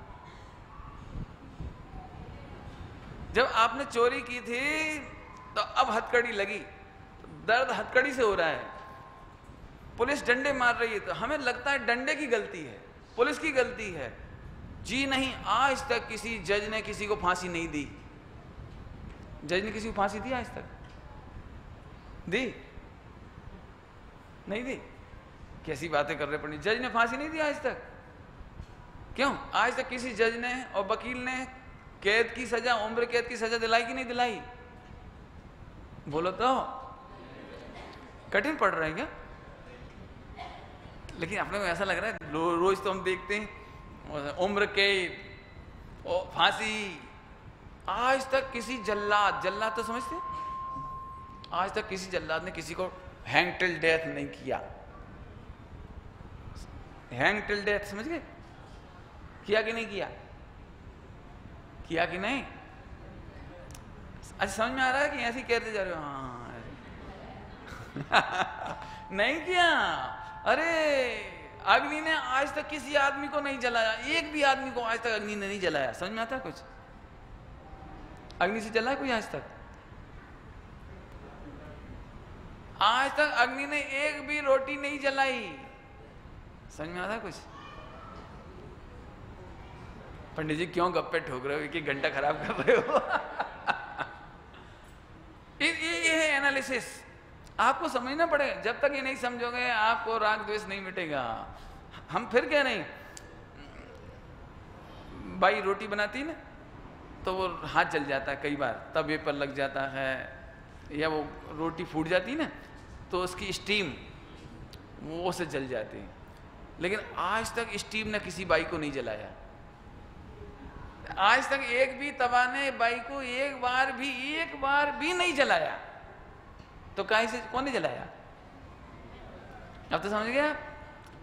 जब आपने चोरी की थी तो अब हथकड़ी लगी, तो दर्द हथकड़ी से हो रहा है। पुलिस डंडे मार रही है तो हमें लगता है डंडे की गलती है, पुलिस की गलती है। जी नहीं, आज तक किसी जज ने किसी को फांसी नहीं दी। जज ने किसी को फांसी दी आज तक? दी? नहीं दी। कैसी बातें कर रहे पंडित, जज ने फांसी नहीं दी आज तक? क्यों? आज तक किसी जज ने और वकील ने कैद की सजा, उम्र कैद की सजा दिलाई कि नहीं दिलाई? बोलो तो। कठिन पड़ रहा है क्या? लेकिन अपने को ऐसा लग रहा है रोज तो हम देखते हैं उम्र कैद और फांसी। आज तक किसी जल्लाद तो समझते, आज तक किसी जल्लाद ने किसी को हैंग टिल डेथ नहीं किया। हैंग टिल डेथ समझ गए? किया कि नहीं किया? किया कि नहीं? अच्छा, समझ में आ रहा है कि ऐसे ही कहते जा रहे हो? हाँ। नहीं किया। अरे अग्नि ने आज तक किसी आदमी को नहीं जलाया, एक भी आदमी को आज तक अग्नि ने नहीं जलाया। समझ में आता है कुछ? अग्नि से जला है कोई आज तक? आज तक अग्नि ने एक भी रोटी नहीं जलाई। समझ में आता है कुछ? पंडित जी क्यों गप्पे ठोक रहे हो, एक घंटा खराब कर रहे हो? ये है एनालिसिस, आपको समझना पड़ेगा। जब तक ये नहीं समझोगे आपको राग द्वेष नहीं मिटेगा। हम फिर कह रहे हैं, बाई रोटी बनाती ना तो वो हाथ जल जाता है कई बार, तवे पर लग जाता है, या वो रोटी फूट जाती ना तो उसकी स्टीम वो से जल जाती है। लेकिन आज तक स्टीम ने किसी बाई को नहीं जलाया। आज तक एक भी तवा ने बाई को एक बार भी नहीं जलाया। तो काहे से कौन ने जलाया? अब तो समझ गया?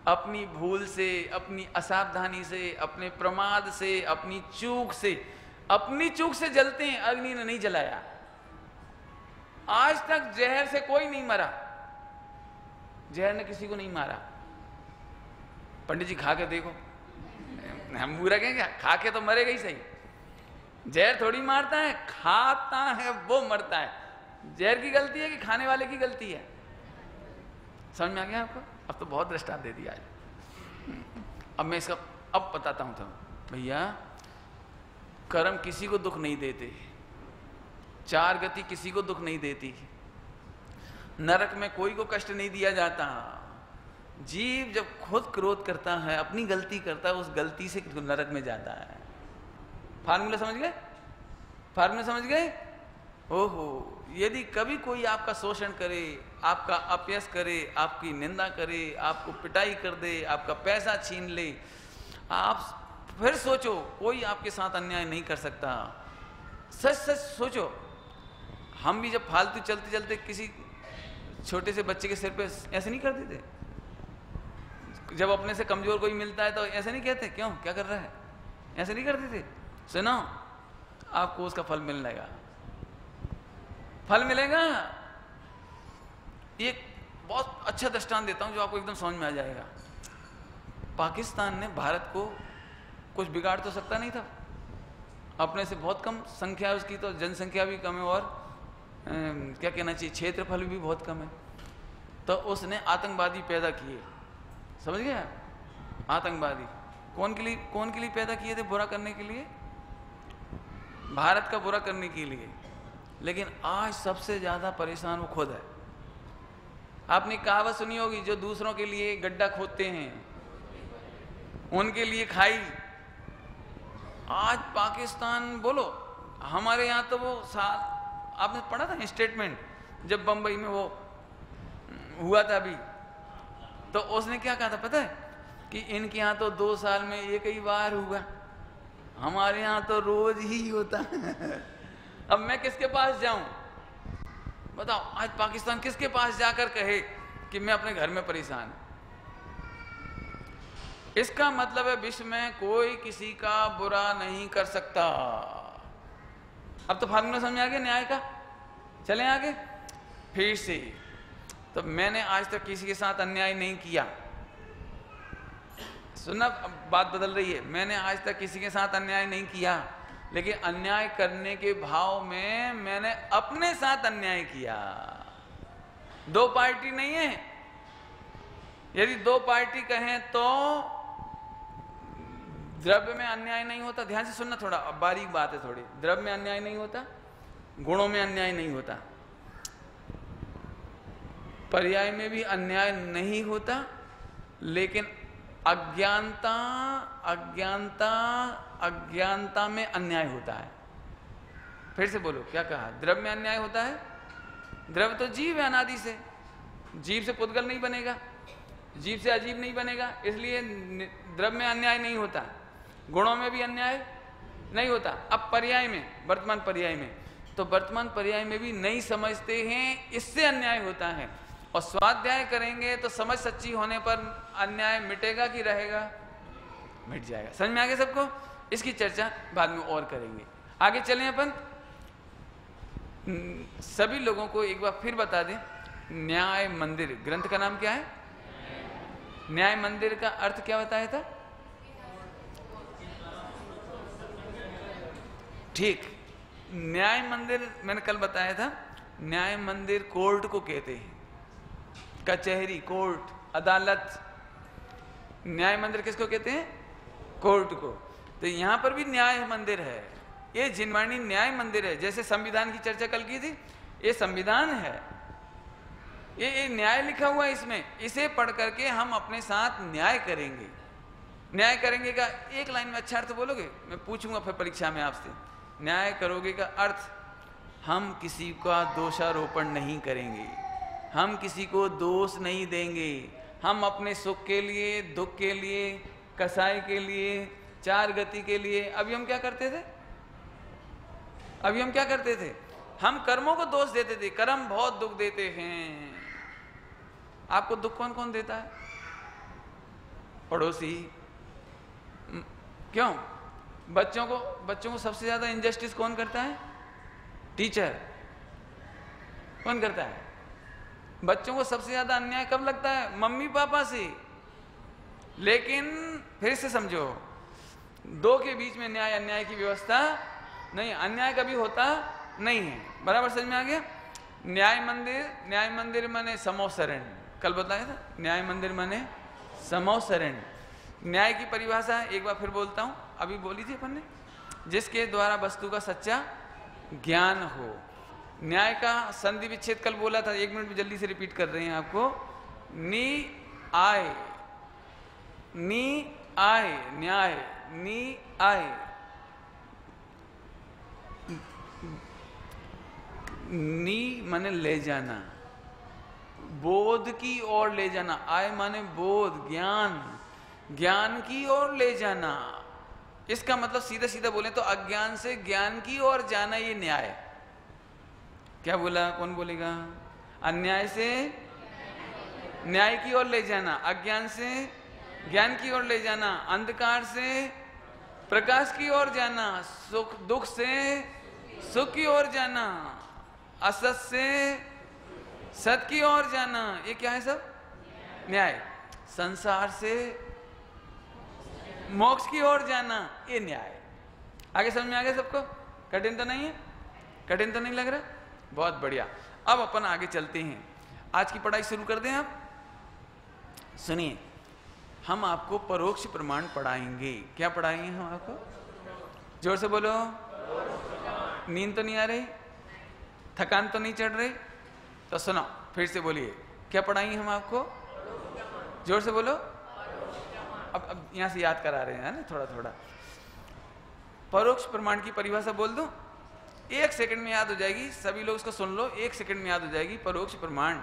अपनी भूल से, अपनी असावधानी से, अपने प्रमाद से, अपनी चूक से जलते हैं। अग्नि ने नहीं जलाया। आज तक जहर से कोई नहीं मरा, जहर ने किसी को नहीं मारा। पंडित जी खा के देखो, हम बुरा कहेंगे? खा के तो मरेगा ही सही। जहर थोड़ी मारता है, खाता है वो मरता है। जहर की गलती है कि खाने वाले की गलती है? समझ में आ गया आपको? अब तो बहुत दृष्टांत दे दिया आज। अब मैं इसका अब बताता हूं। तो भैया, कर्म किसी को दुख नहीं देते, चार गति किसी को दुख नहीं देती, नरक में कोई को कष्ट नहीं दिया जाता। जीव जब खुद क्रोध करता है, अपनी गलती करता है, उस गलती से नरक में जाता है। फार्मूला समझ गए? फार्मूला समझ गए? ओहो, यदि कभी कोई आपका शोषण करे, आपका अपयश करे, आपकी निंदा करे, आपको पिटाई कर दे, आपका पैसा छीन ले, आप फिर सोचो कोई आपके साथ अन्याय नहीं कर सकता। सच सच सोचो। हम भी जब फालतू चलते चलते किसी छोटे से बच्चे के सिर पे ऐसे नहीं कर देते? जब अपने से कमजोर कोई मिलता है तो ऐसे नहीं कहते क्यों, क्या कर रहा है? ऐसे नहीं कर देते? सुनो, आपको उसका फल मिलने लगा, फल मिलेगा। एक बहुत अच्छा दृष्टांत देता हूं जो आपको एकदम समझ में आ जाएगा। पाकिस्तान ने भारत को कुछ बिगाड़ तो सकता नहीं था, अपने से बहुत कम संख्या है उसकी, तो जनसंख्या भी कम है और क्या कहना चाहिए, क्षेत्रफल भी बहुत कम है। तो उसने आतंकवादी पैदा किए। समझ गया? आतंकवादी कौन के लिए पैदा किए थे? बुरा करने के लिए, भारत का बुरा करने के लिए। लेकिन आज सबसे ज्यादा परेशान वो खुद है। आपने कहावत सुनी होगी, जो दूसरों के लिए गड्ढा खोदते हैं उनके लिए खाई। आज पाकिस्तान, बोलो हमारे यहाँ तो वो आपने पढ़ा था स्टेटमेंट, जब बंबई में वो हुआ था अभी, तो उसने क्या कहा था पता है? कि इनके यहाँ तो 2 साल में एक ही बार हुआ, हमारे यहाँ तो रोज ही होता। अब मैं किसके पास जाऊं? बताओ, आज पाकिस्तान किसके पास जाकर कहे कि मैं अपने घर में परेशान हूं? इसका मतलब है विश्व में कोई किसी का बुरा नहीं कर सकता। अब तो फार्मूला समझ आ गया न्याय का। चलें आगे फिर से। तो मैंने आज तक किसी के साथ अन्याय नहीं किया। सुनना, बात बदल रही है। मैंने आज तक किसी के साथ अन्याय नहीं किया, लेकिन अन्याय करने के भाव में मैंने अपने साथ अन्याय किया। 2 पार्टी नहीं है। यदि 2 पार्टी कहें तो द्रव्य में अन्याय नहीं होता। ध्यान से सुनना, थोड़ा बारीक बात है थोड़ी। द्रव्य में अन्याय नहीं होता, गुणों में अन्याय नहीं होता, पर्याय में भी अन्याय नहीं होता, लेकिन अज्ञानता में अन्याय होता है। फिर से बोलो, क्या कहा? द्रव्य में अन्याय होता है। द्रव्य तो जीव है अनादि से, जीव से पुद्गल नहीं बनेगा, जीव से अजीव नहीं बनेगा, इसलिए द्रव्य में अन्याय नहीं होता। गुणों में भी अन्याय नहीं होता। अब पर्याय में, वर्तमान पर्याय में, तो वर्तमान पर्याय में भी नहीं समझते हैं, इससे अन्याय होता है। और स्वाध्याय करेंगे तो समझ सच्ची होने पर अन्याय मिटेगा कि रहेगा? मिट जाएगा। समझ में आ गया सबको? इसकी चर्चा बाद में और करेंगे। आगे चलें अपन। सभी लोगों को एक बार फिर बता दें, न्याय मंदिर ग्रंथ का नाम क्या है? न्याय मंदिर का अर्थ क्या बताया था? ठीक, न्याय मंदिर मैंने कल बताया था। न्याय मंदिर कोर्ट को कहते हैं, कचहरी, कोर्ट, अदालत। न्याय मंदिर किसको कहते हैं? कोर्ट को। तो यहां पर भी न्याय मंदिर है, ये जिनवाणी न्याय मंदिर है। जैसे संविधान की चर्चा कल की थी, ये संविधान है, ये न्याय लिखा हुआ है इसमें। इसे पढ़ करके हम अपने साथ न्याय करेंगे। न्याय करेंगे का एक लाइन में अच्छा अर्थ बोलोगे? मैं पूछूंगा फिर परीक्षा में आपसे। न्याय करोगे का अर्थ, हम किसी का दोषारोपण नहीं करेंगे, हम किसी को दोष नहीं देंगे। हम अपने सुख के लिए, दुख के लिए, कसाई के लिए, चार गति के लिए, अभी हम क्या करते थे? अभी हम क्या करते थे? हम कर्मों को दोष देते थे, कर्म बहुत दुख देते हैं। आपको दुख कौन कौन देता है? पड़ोसी। क्यों? बच्चों को सबसे ज्यादा इनजस्टिस कौन करता है? टीचर। कौन करता है? बच्चों को सबसे ज्यादा अन्याय कब लगता है? मम्मी पापा से। लेकिन फिर से समझो, दो के बीच में न्याय अन्याय की व्यवस्था नहीं, अन्याय कभी होता नहीं है। बराबर समझ में आ गया? न्याय मंदिर माने समोसरण, कल बताया था। न्याय मंदिर माने समोसरण। न्याय की परिभाषा एक बार फिर बोलता हूं, अभी बोली थी अपन ने, जिसके द्वारा वस्तु का सच्चा ज्ञान हो। न्याय का संधि विच्छेद कल बोला था, 1 मिनट में जल्दी से रिपीट कर रहे हैं आपको। नी आय, न्याय, नी आय। नी माने ले जाना, बोध की ओर ले जाना। आय माने बोध, ज्ञान की ओर ले जाना। इसका मतलब सीधा सीधा बोले तो अज्ञान से ज्ञान की ओर जाना, ये न्याय। क्या बोला? कौन बोलेगा? अन्याय से न्याय की ओर ले जाना, अज्ञान से ज्ञान की ओर ले जाना, अंधकार से प्रकाश की ओर जाना, दुख से सुख की ओर जाना, असत से सत की ओर जाना। ये क्या है सब? न्याय। संसार से मोक्ष की ओर जाना, ये न्याय। आगे समझ में आ गया सबको? कठिन तो नहीं है? कठिन तो नहीं लग रहा? बहुत बढ़िया। अब अपन आगे चलते हैं, आज की पढ़ाई शुरू कर दें। आप सुनिए, हम आपको परोक्ष प्रमाण पढ़ाएंगे। क्या पढ़ाएंगे हम आपको? जोर से बोलो। नींद तो नहीं आ रही? थकान तो नहीं चढ़ रही? तो सुनो, फिर से बोलिए, क्या पढ़ाएंगे हम आपको? जोर से बोलो। अब यहां से याद करा रहे हैं ना, थोड़ा थोड़ा। परोक्ष प्रमाण की परिभाषा बोल दो, 1 सेकंड में याद हो जाएगी। सभी लोग इसको सुन लो, 1 सेकंड में याद हो जाएगी। परोक्ष प्रमाण,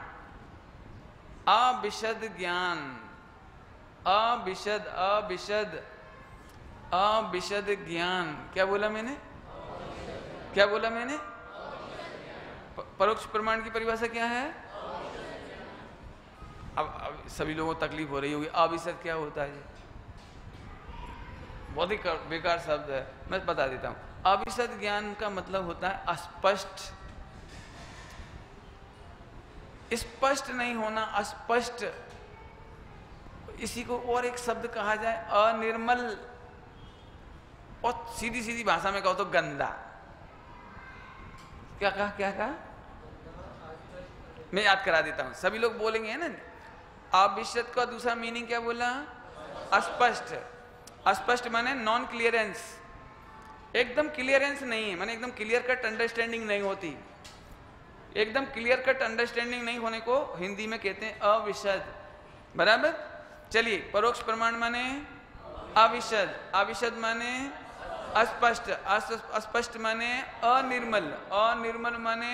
अविशद ज्ञान, अविशद ज्ञान। क्या बोला मैंने? क्या बोला मैंने? परोक्ष प्रमाण की परिभाषा क्या है? अब सभी लोगों को तकलीफ हो रही होगी, अविशद क्या होता है? बहुत ही बेकार शब्द है, मैं बता देता हूं। अविशद ज्ञान का मतलब होता है अस्पष्ट, स्पष्ट नहीं होना, अस्पष्ट। इसी को और एक शब्द कहा जाए, अनिर्मल, और सीधी सीधी भाषा में कहो तो गंदा। क्या कहा? मैं याद करा देता हूं, सभी लोग बोलेंगे ना। अविशद का दूसरा मीनिंग क्या बोला? अस्पष्ट। अस्पष्ट माने नॉन क्लियरेंस, एकदम क्लियरेंस नहीं है, माने एकदम क्लियर कट अंडरस्टैंडिंग नहीं होती। एकदम क्लियर कट अंडरस्टैंडिंग नहीं होने को हिंदी में कहते हैं अविशद। बराबर? चलिए, परोक्ष प्रमाण माने अविशद, अविशद माने अस्पष्ट, अस्पष्ट माने अनिर्मल, अनिर्मल माने,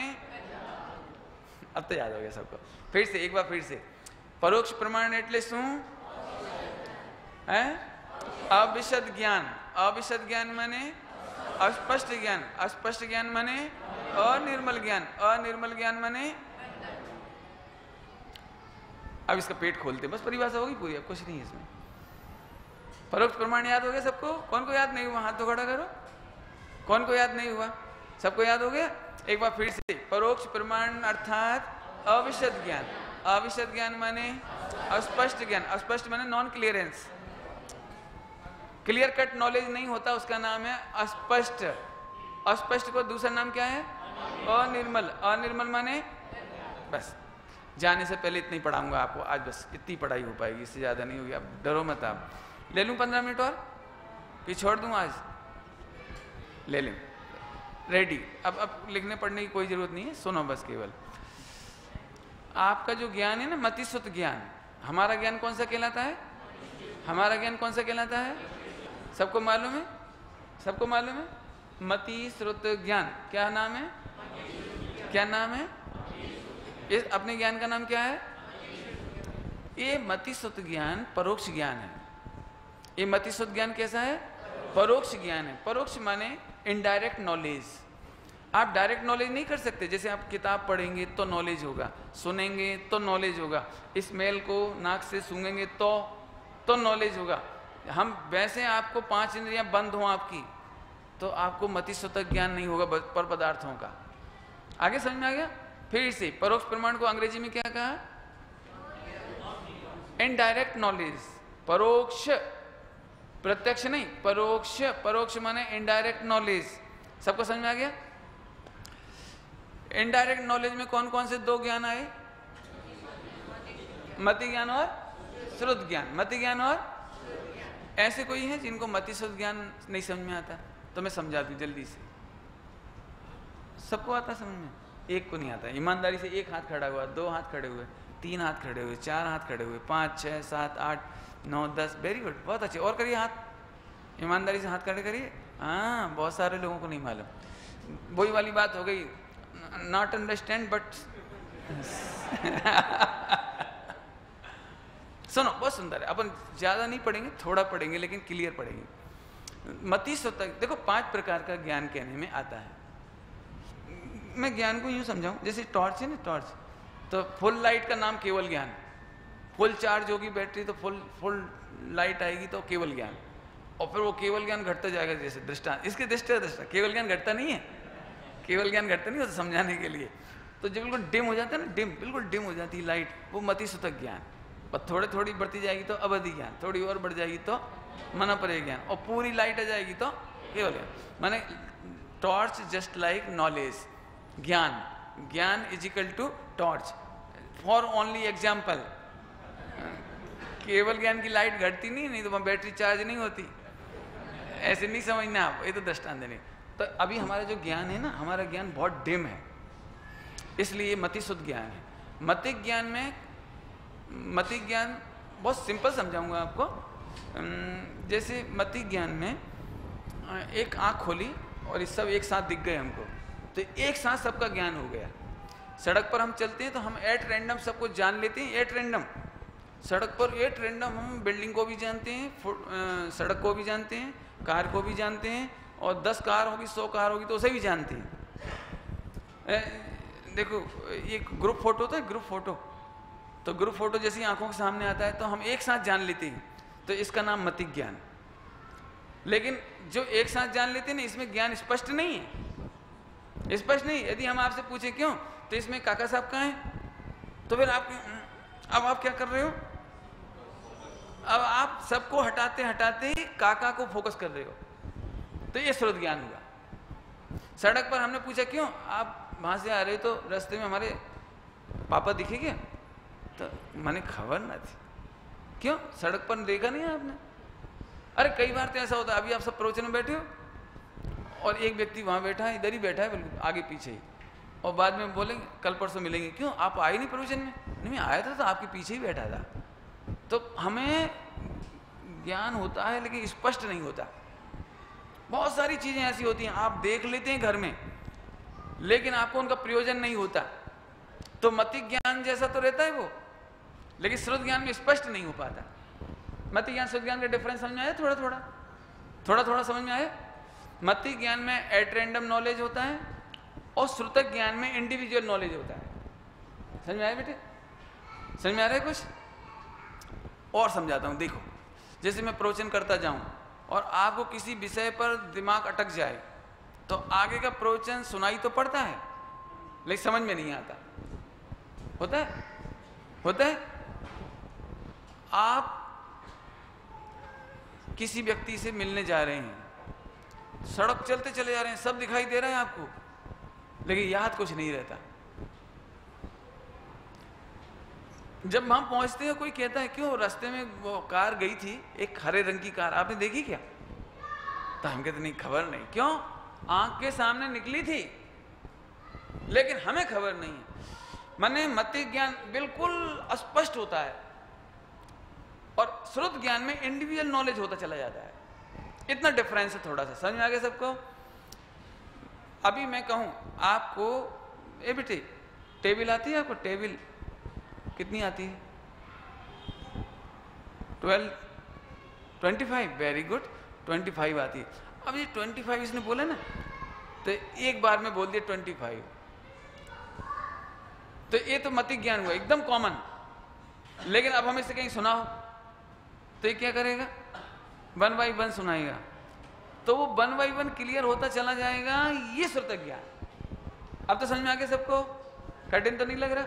अब तो याद हो गया सबको। फिर से एक बार फिर से, परोक्ष प्रमाण एटले शू है? अविशद ज्ञान, अविशद ज्ञान माने अस्पष्ट ज्ञान, अस्पष्ट ज्ञान माने अनिर्मल ज्ञान, अनिर्मल ज्ञान माने। अब इसका पेट खोलते, बस परिभाषा होगी पूरी, अब कुछ नहीं है इसमें। परोक्ष प्रमाण याद हो गया सबको? कौन को याद नहीं हुआ? हाथ तो खड़ा करो। कौन को याद नहीं हुआ? सबको याद हो गया? एक बार फिर से, परोक्ष प्रमाण अर्थात अविशद ज्ञान, अविशद ज्ञान माने अस्पष्ट ज्ञान, अस्पष्ट माने non clearance, clear cut knowledge नहीं होता, उसका नाम है अस्पष्ट। अस्पष्ट को दूसरा नाम क्या है? अनिर्मल। अनिर्मल माने, बस जाने से पहले इतनी पढ़ाऊंगा आपको आज, बस इतनी पढ़ाई हो पाएगी, इससे ज़्यादा नहीं होगी, आप डरो मत। आप ले लूँ 15 मिनट और फिर छोड़ दूँ? आज ले लूँ, रेडी। अब लिखने पढ़ने की कोई ज़रूरत नहीं है, सुनो बस। केवल आपका जो ज्ञान है ना, मतिश्रुत ज्ञान, हमारा ज्ञान कौन सा कहलाता है? हमारा ज्ञान कौन सा कहलाता है? सबको मालूम है? सबको मालूम है? मति श्रुत ज्ञान। क्या नाम है? क्या नाम है? इस अपने ज्ञान का नाम क्या है? ये मति श्रुत ज्ञान परोक्ष ज्ञान है। ये मति श्रुत ज्ञान कैसा है? परोक्ष ज्ञान है। परोक्ष माने इनडायरेक्ट नॉलेज। आप डायरेक्ट नॉलेज नहीं कर सकते। जैसे आप किताब पढ़ेंगे तो नॉलेज होगा, सुनेंगे तो नॉलेज होगा, स्मेल को नाक से सूंघेंगे तो नॉलेज होगा। हम वैसे आपको 5 इंद्रियां बंद हों आपकी, तो आपको मतिश्रुत ज्ञान नहीं होगा पर पदार्थों का। आगे समझ में आ गया? फिर से परोक्ष प्रमाण को अंग्रेजी में क्या कहा? Indirect knowledge. परोक्ष, प्रत्यक्ष नहीं, परोक्ष। परोक्ष माने इनडायरेक्ट नॉलेज। सबको समझ में आ गया? इनडायरेक्ट नॉलेज में कौन कौन से 2 ज्ञान आए? मति ज्ञान और श्रुत ज्ञान। मति ज्ञान और, ऐसे कोई है जिनको मति श्रुत ज्ञान नहीं समझ में आता? तो मैं समझा दूं जल्दी से। सबको आता समझ में? एक को नहीं आता। ईमानदारी से 1 हाथ खड़ा हुआ, 2 हाथ खड़े हुए, 3 हाथ खड़े हुए, 4 हाथ खड़े हुए, 5 6 7 8 9 10। वेरी गुड, बहुत अच्छे। और करिए हाथ, ईमानदारी से हाथ खड़े करिए। हाँ, बहुत सारे लोगों को नहीं मालूम। वही वाली बात हो गई, नॉट अंडरस्टैंड बट सुनो, बहुत सुंदर है। अपन ज्यादा नहीं पढ़ेंगे, थोड़ा पढ़ेंगे, लेकिन क्लियर पढ़ेंगे। मति श्रुत, देखो 5 प्रकार का ज्ञान कहने में आता है। मैं ज्ञान को यूं समझाऊं, जैसे टॉर्च है ना, टॉर्च, तो फुल लाइट का नाम केवल ज्ञान। फुल चार्ज होगी बैटरी तो फुल लाइट आएगी तो केवल ज्ञान। और फिर वो केवल ज्ञान घटता जाएगा। जैसे दृष्टांत, इसके दृष्टा केवल ज्ञान घटता नहीं है, केवल ज्ञान घटता नहीं होता समझाने के लिए। तो जब बिल्कुल डिम हो जाता है ना, डिम, बिल्कुल डिम हो जाती है लाइट, वो मतिश्रुत ज्ञान। और थोड़ी थोड़ी बढ़ती जाएगी तो अवधि ज्ञान, थोड़ी और बढ़ जाएगी तो मनोपरि ज्ञान, और पूरी लाइट आ जाएगी तो केवल ज्ञान। माने टॉर्च जस्ट लाइक नॉलेज। ज्ञान, ज्ञान is equal to torch. For only example, केवल ज्ञान की लाइट घटती नहीं तो वहाँ बैटरी चार्ज नहीं होती। ऐसे नहीं समझना आप, ये तो दृष्टांत देने। तो अभी हमारा जो ज्ञान है ना, हमारा ज्ञान बहुत डिम है, इसलिए मतिश्रुत ज्ञान है। मतिक ज्ञान में, मति ज्ञान बहुत सिंपल समझाऊंगा आपको। जैसे मति ज्ञान में एक आँख खोली और ये सब एक साथ दिख गए हमको, तो एक साथ सबका ज्ञान हो गया। सड़क पर हम चलते हैं तो हम एट रैंडम सबको जान लेते हैं। एट रैंडम सड़क पर, एट रैंडम हम बिल्डिंग को भी जानते हैं, सड़क को भी जानते हैं, कार को भी जानते हैं, और 10 कार होगी, 100 कार होगी तो उसे भी जानते हैं। देखो, एक ग्रुप फोटो होता है, ग्रुप फोटो, तो ग्रुप फोटो जैसे ही आंखों के सामने आता है तो हम एक साथ जान लेते हैं, तो इसका नाम मतिक ज्ञान। लेकिन जो एक साथ जान लेते हैं ना, इसमें ज्ञान स्पष्ट नहीं है, स्पष्ट नहीं। यदि हम आपसे पूछे क्यों, तो इसमें काका साहब कहाँ हैं, तो फिर अब आप क्या कर रहे हो? अब आप सबको हटाते हटाते काका को फोकस कर रहे हो, तो ये श्रुत ज्ञान हुआ। सड़क पर हमने पूछा क्यों, आप वहां से आ रहे तो रास्ते में हमारे पापा दिखे क्या, तो मैंने खबर ना थी। क्यों, सड़क पर देखा नहीं आपने? अरे कई बार तो ऐसा होता है, अभी आप सब प्रवचन में बैठे हो और एक व्यक्ति वहां बैठा है, इधर ही बैठा है, बिल्कुल आगे पीछे ही, और बाद में बोलेंगे कल परसों मिलेंगे, क्यों आप आए नहीं प्रवचन में? नहीं, आया था तो आपके पीछे ही बैठा था। तो हमें ज्ञान होता है लेकिन स्पष्ट नहीं होता। बहुत सारी चीजें ऐसी होती हैं आप देख लेते हैं घर में, लेकिन आपको उनका प्रयोजन नहीं होता। तो मतिक ज्ञान जैसा तो रहता है वो, लेकिन श्रुत ज्ञान में स्पष्ट नहीं हो पाता। मति ज्ञान श्रुत ज्ञान का डिफरेंस समझ में आया? थोड़ा थोड़ा समझ में आया? मति ज्ञान में एट रैंडम नॉलेज होता है और श्रुतक ज्ञान में इंडिविजुअल नॉलेज होता है। समझ में आया बेटे? समझ में आ रहा है कुछ? और समझाता हूं, देखो, जैसे मैं प्रवचन करता जाऊं और आपको किसी विषय पर दिमाग अटक जाए तो आगे का प्रवचन सुनाई तो पड़ता है लेकिन समझ में नहीं आता, होता है? होता है। आप किसी व्यक्ति से मिलने जा रहे हैं, सड़क चलते चले जा रहे हैं, सब दिखाई दे रहा है आपको, लेकिन याद कुछ नहीं रहता। जब हम पहुंचते हैं, कोई कहता है क्यों रास्ते में वो कार गई थी, एक हरे रंग की कार, आपने देखी क्या? तो हम कहते नहीं, खबर नहीं। क्यों? आंख के सामने निकली थी, लेकिन हमें खबर नहीं है। माने मति ज्ञान बिल्कुल अस्पष्ट होता है और श्रुत ज्ञान में इंडिविजुअल नॉलेज होता चला जाता है। इतना डिफरेंस है, थोड़ा सा समझ में आ गया सबको? अभी मैं कहूं आपको, ए बेटे टेबल आती है आपको? टेबल कितनी आती है? 25, वेरी गुड, 25 आती है। अब ये 25 इसने बोला ना, तो एक बार में बोल दिया 25, तो ये तो मति ज्ञान हुआ एकदम कॉमन। लेकिन अब हमें से कहीं सुनाओ तो ये क्या करेगा? 1 by 1 सुनाएगा, तो वो 1 by 1 क्लियर होता चला जाएगा। ये श्रुत ज्ञान। अब तो समझ में आ गया सबको? कठिन तो नहीं लग रहा?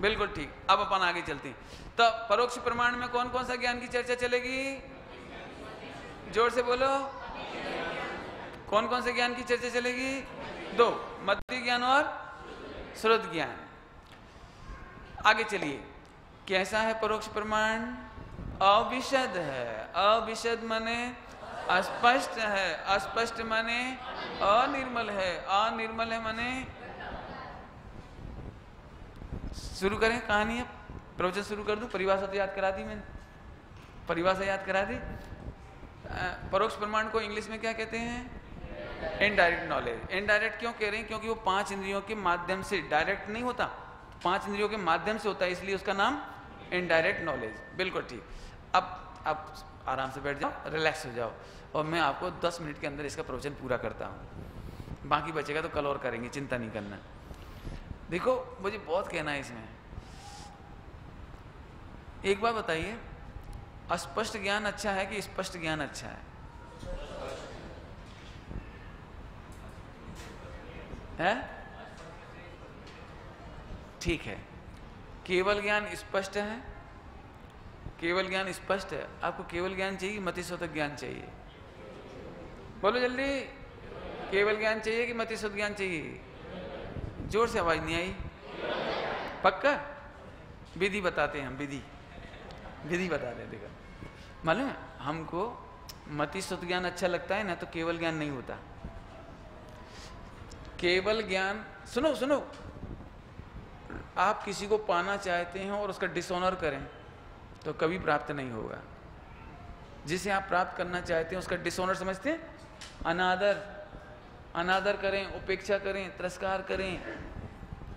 बिल्कुल ठीक। अब अपन आगे चलते हैं। तो परोक्ष प्रमाण में कौन कौन सा ज्ञान की चर्चा चलेगी? जोर से बोलो। कौन कौन से ज्ञान की चर्चा चलेगी? 2, मति ज्ञान और श्रुत ज्ञान। आगे चलिए, कैसा है परोक्ष प्रमाण? अविशद है। अविशद माने अस्पष्ट है, अस्पष्ट माने अनिर्मल है, अनिर्मल है माने। शुरू करें कहानी? अब प्रवचन शुरू कर दूं? परिभाषा तो याद करा दी मैंने, परिभाषा याद करा दी। परोक्ष प्रमाण को इंग्लिश में क्या कहते हैं? Indirect knowledge. इनडायरेक्ट क्यों कह रहे हैं? क्योंकि वो 5 इंद्रियों के माध्यम से, डायरेक्ट नहीं होता, 5 इंद्रियों के माध्यम से होता है, इसलिए उसका नाम इनडायरेक्ट नॉलेज। बिल्कुल ठीक। अब आप आराम से बैठ जाओ, रिलैक्स हो जाओ, और मैं आपको 10 मिनट के अंदर इसका प्रवचन पूरा करता हूँ। बाकी बचेगा तो कल और करेंगे, चिंता नहीं करना। देखो, मुझे बहुत कहना है इसमें। एक बात बताइए, अस्पष्ट ज्ञान अच्छा है कि स्पष्ट ज्ञान अच्छा है? ठीक है। केवल ज्ञान स्पष्ट है, केवल ज्ञान स्पष्ट है। आपको केवल ज्ञान चाहिए, मति श्रुत ज्ञान चाहिए? बोलो जल्दी, केवल ज्ञान चाहिए कि मति श्रुत ज्ञान चाहिए? जोर से आवाज नहीं आई। पक्का? विधि बताते हैं हम, विधि विधि बताते हैं। देखो, मालूम है हमको मति श्रुत ज्ञान अच्छा लगता है ना, तो केवल ज्ञान नहीं होता। केवल ज्ञान, सुनो सुनो, आप किसी को पाना चाहते हैं और उसका डिसऑनर करें तो कभी प्राप्त नहीं होगा। जिसे आप प्राप्त करना चाहते हैं उसका डिसऑनर समझते हैं? अनादर, अनादर करें, उपेक्षा करें, तिरस्कार करें,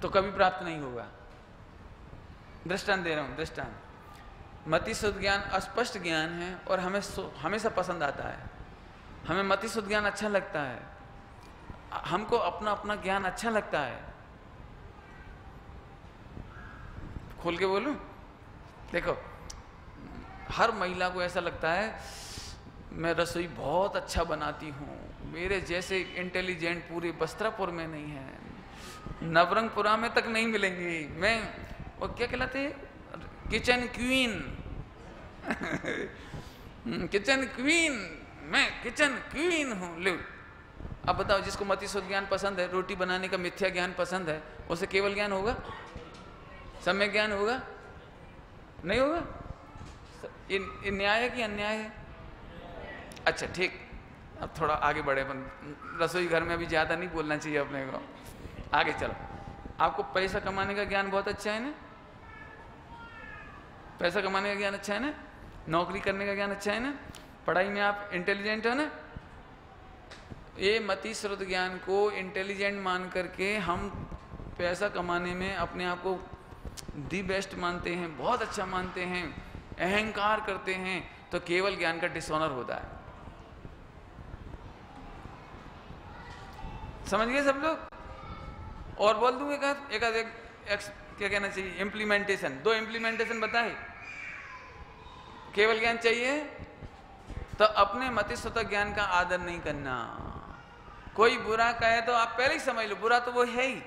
तो कभी प्राप्त नहीं होगा। दृष्टांत दे रहा हूं, दृष्टांत। मति शुद्ध ज्ञान अस्पष्ट ज्ञान है और हमें हमेशा पसंद आता है। हमें मति शुद्ध ज्ञान अच्छा लगता है, हमको अपना अपना ज्ञान अच्छा लगता है। खोल के बोलूं? देखो, हर महिला को ऐसा लगता है मैं रसोई बहुत अच्छा बनाती हूँ, मेरे जैसे इंटेलिजेंट पूरे वस्त्रापुर में नहीं है, नवरंगपुरा में तक नहीं मिलेंगे। मैं वो क्या कहलाते, किचन क्वीन किचन क्वीन, मैं किचन क्वीन हूँ। लो, अब बताओ, जिसको मति शुद्ध ज्ञान पसंद है, रोटी बनाने का मिथ्या ज्ञान पसंद है, उसे केवल ज्ञान होगा? सम्यक ज्ञान होगा? नहीं होगा। ये न्याय है कि अन्याय है? अच्छा ठीक, अब थोड़ा आगे बढ़े अपन। रसोई घर में अभी ज्यादा नहीं बोलना चाहिए अपने को, आगे चलो। आपको पैसा कमाने का ज्ञान बहुत अच्छा है ना? पैसा कमाने का ज्ञान अच्छा है ना? नौकरी करने का ज्ञान अच्छा है ना? पढ़ाई में आप इंटेलिजेंट हो ना? ये मति श्रुत ज्ञान को इंटेलिजेंट मान करके हम पैसा कमाने में अपने आप को दी बेस्ट मानते हैं, बहुत अच्छा मानते हैं, अहंकार करते हैं, तो केवल ज्ञान का डिसऑनर होता है। समझ गए सब लोग? और बोल दूं एक क्या कहना चाहिए, इम्प्लीमेंटेशन। 2 इम्प्लीमेंटेशन बताए। केवल ज्ञान चाहिए तो अपने मति श्रुत ज्ञान का आदर नहीं करना। कोई बुरा कहे तो आप पहले ही समझ लो बुरा तो वो है ही,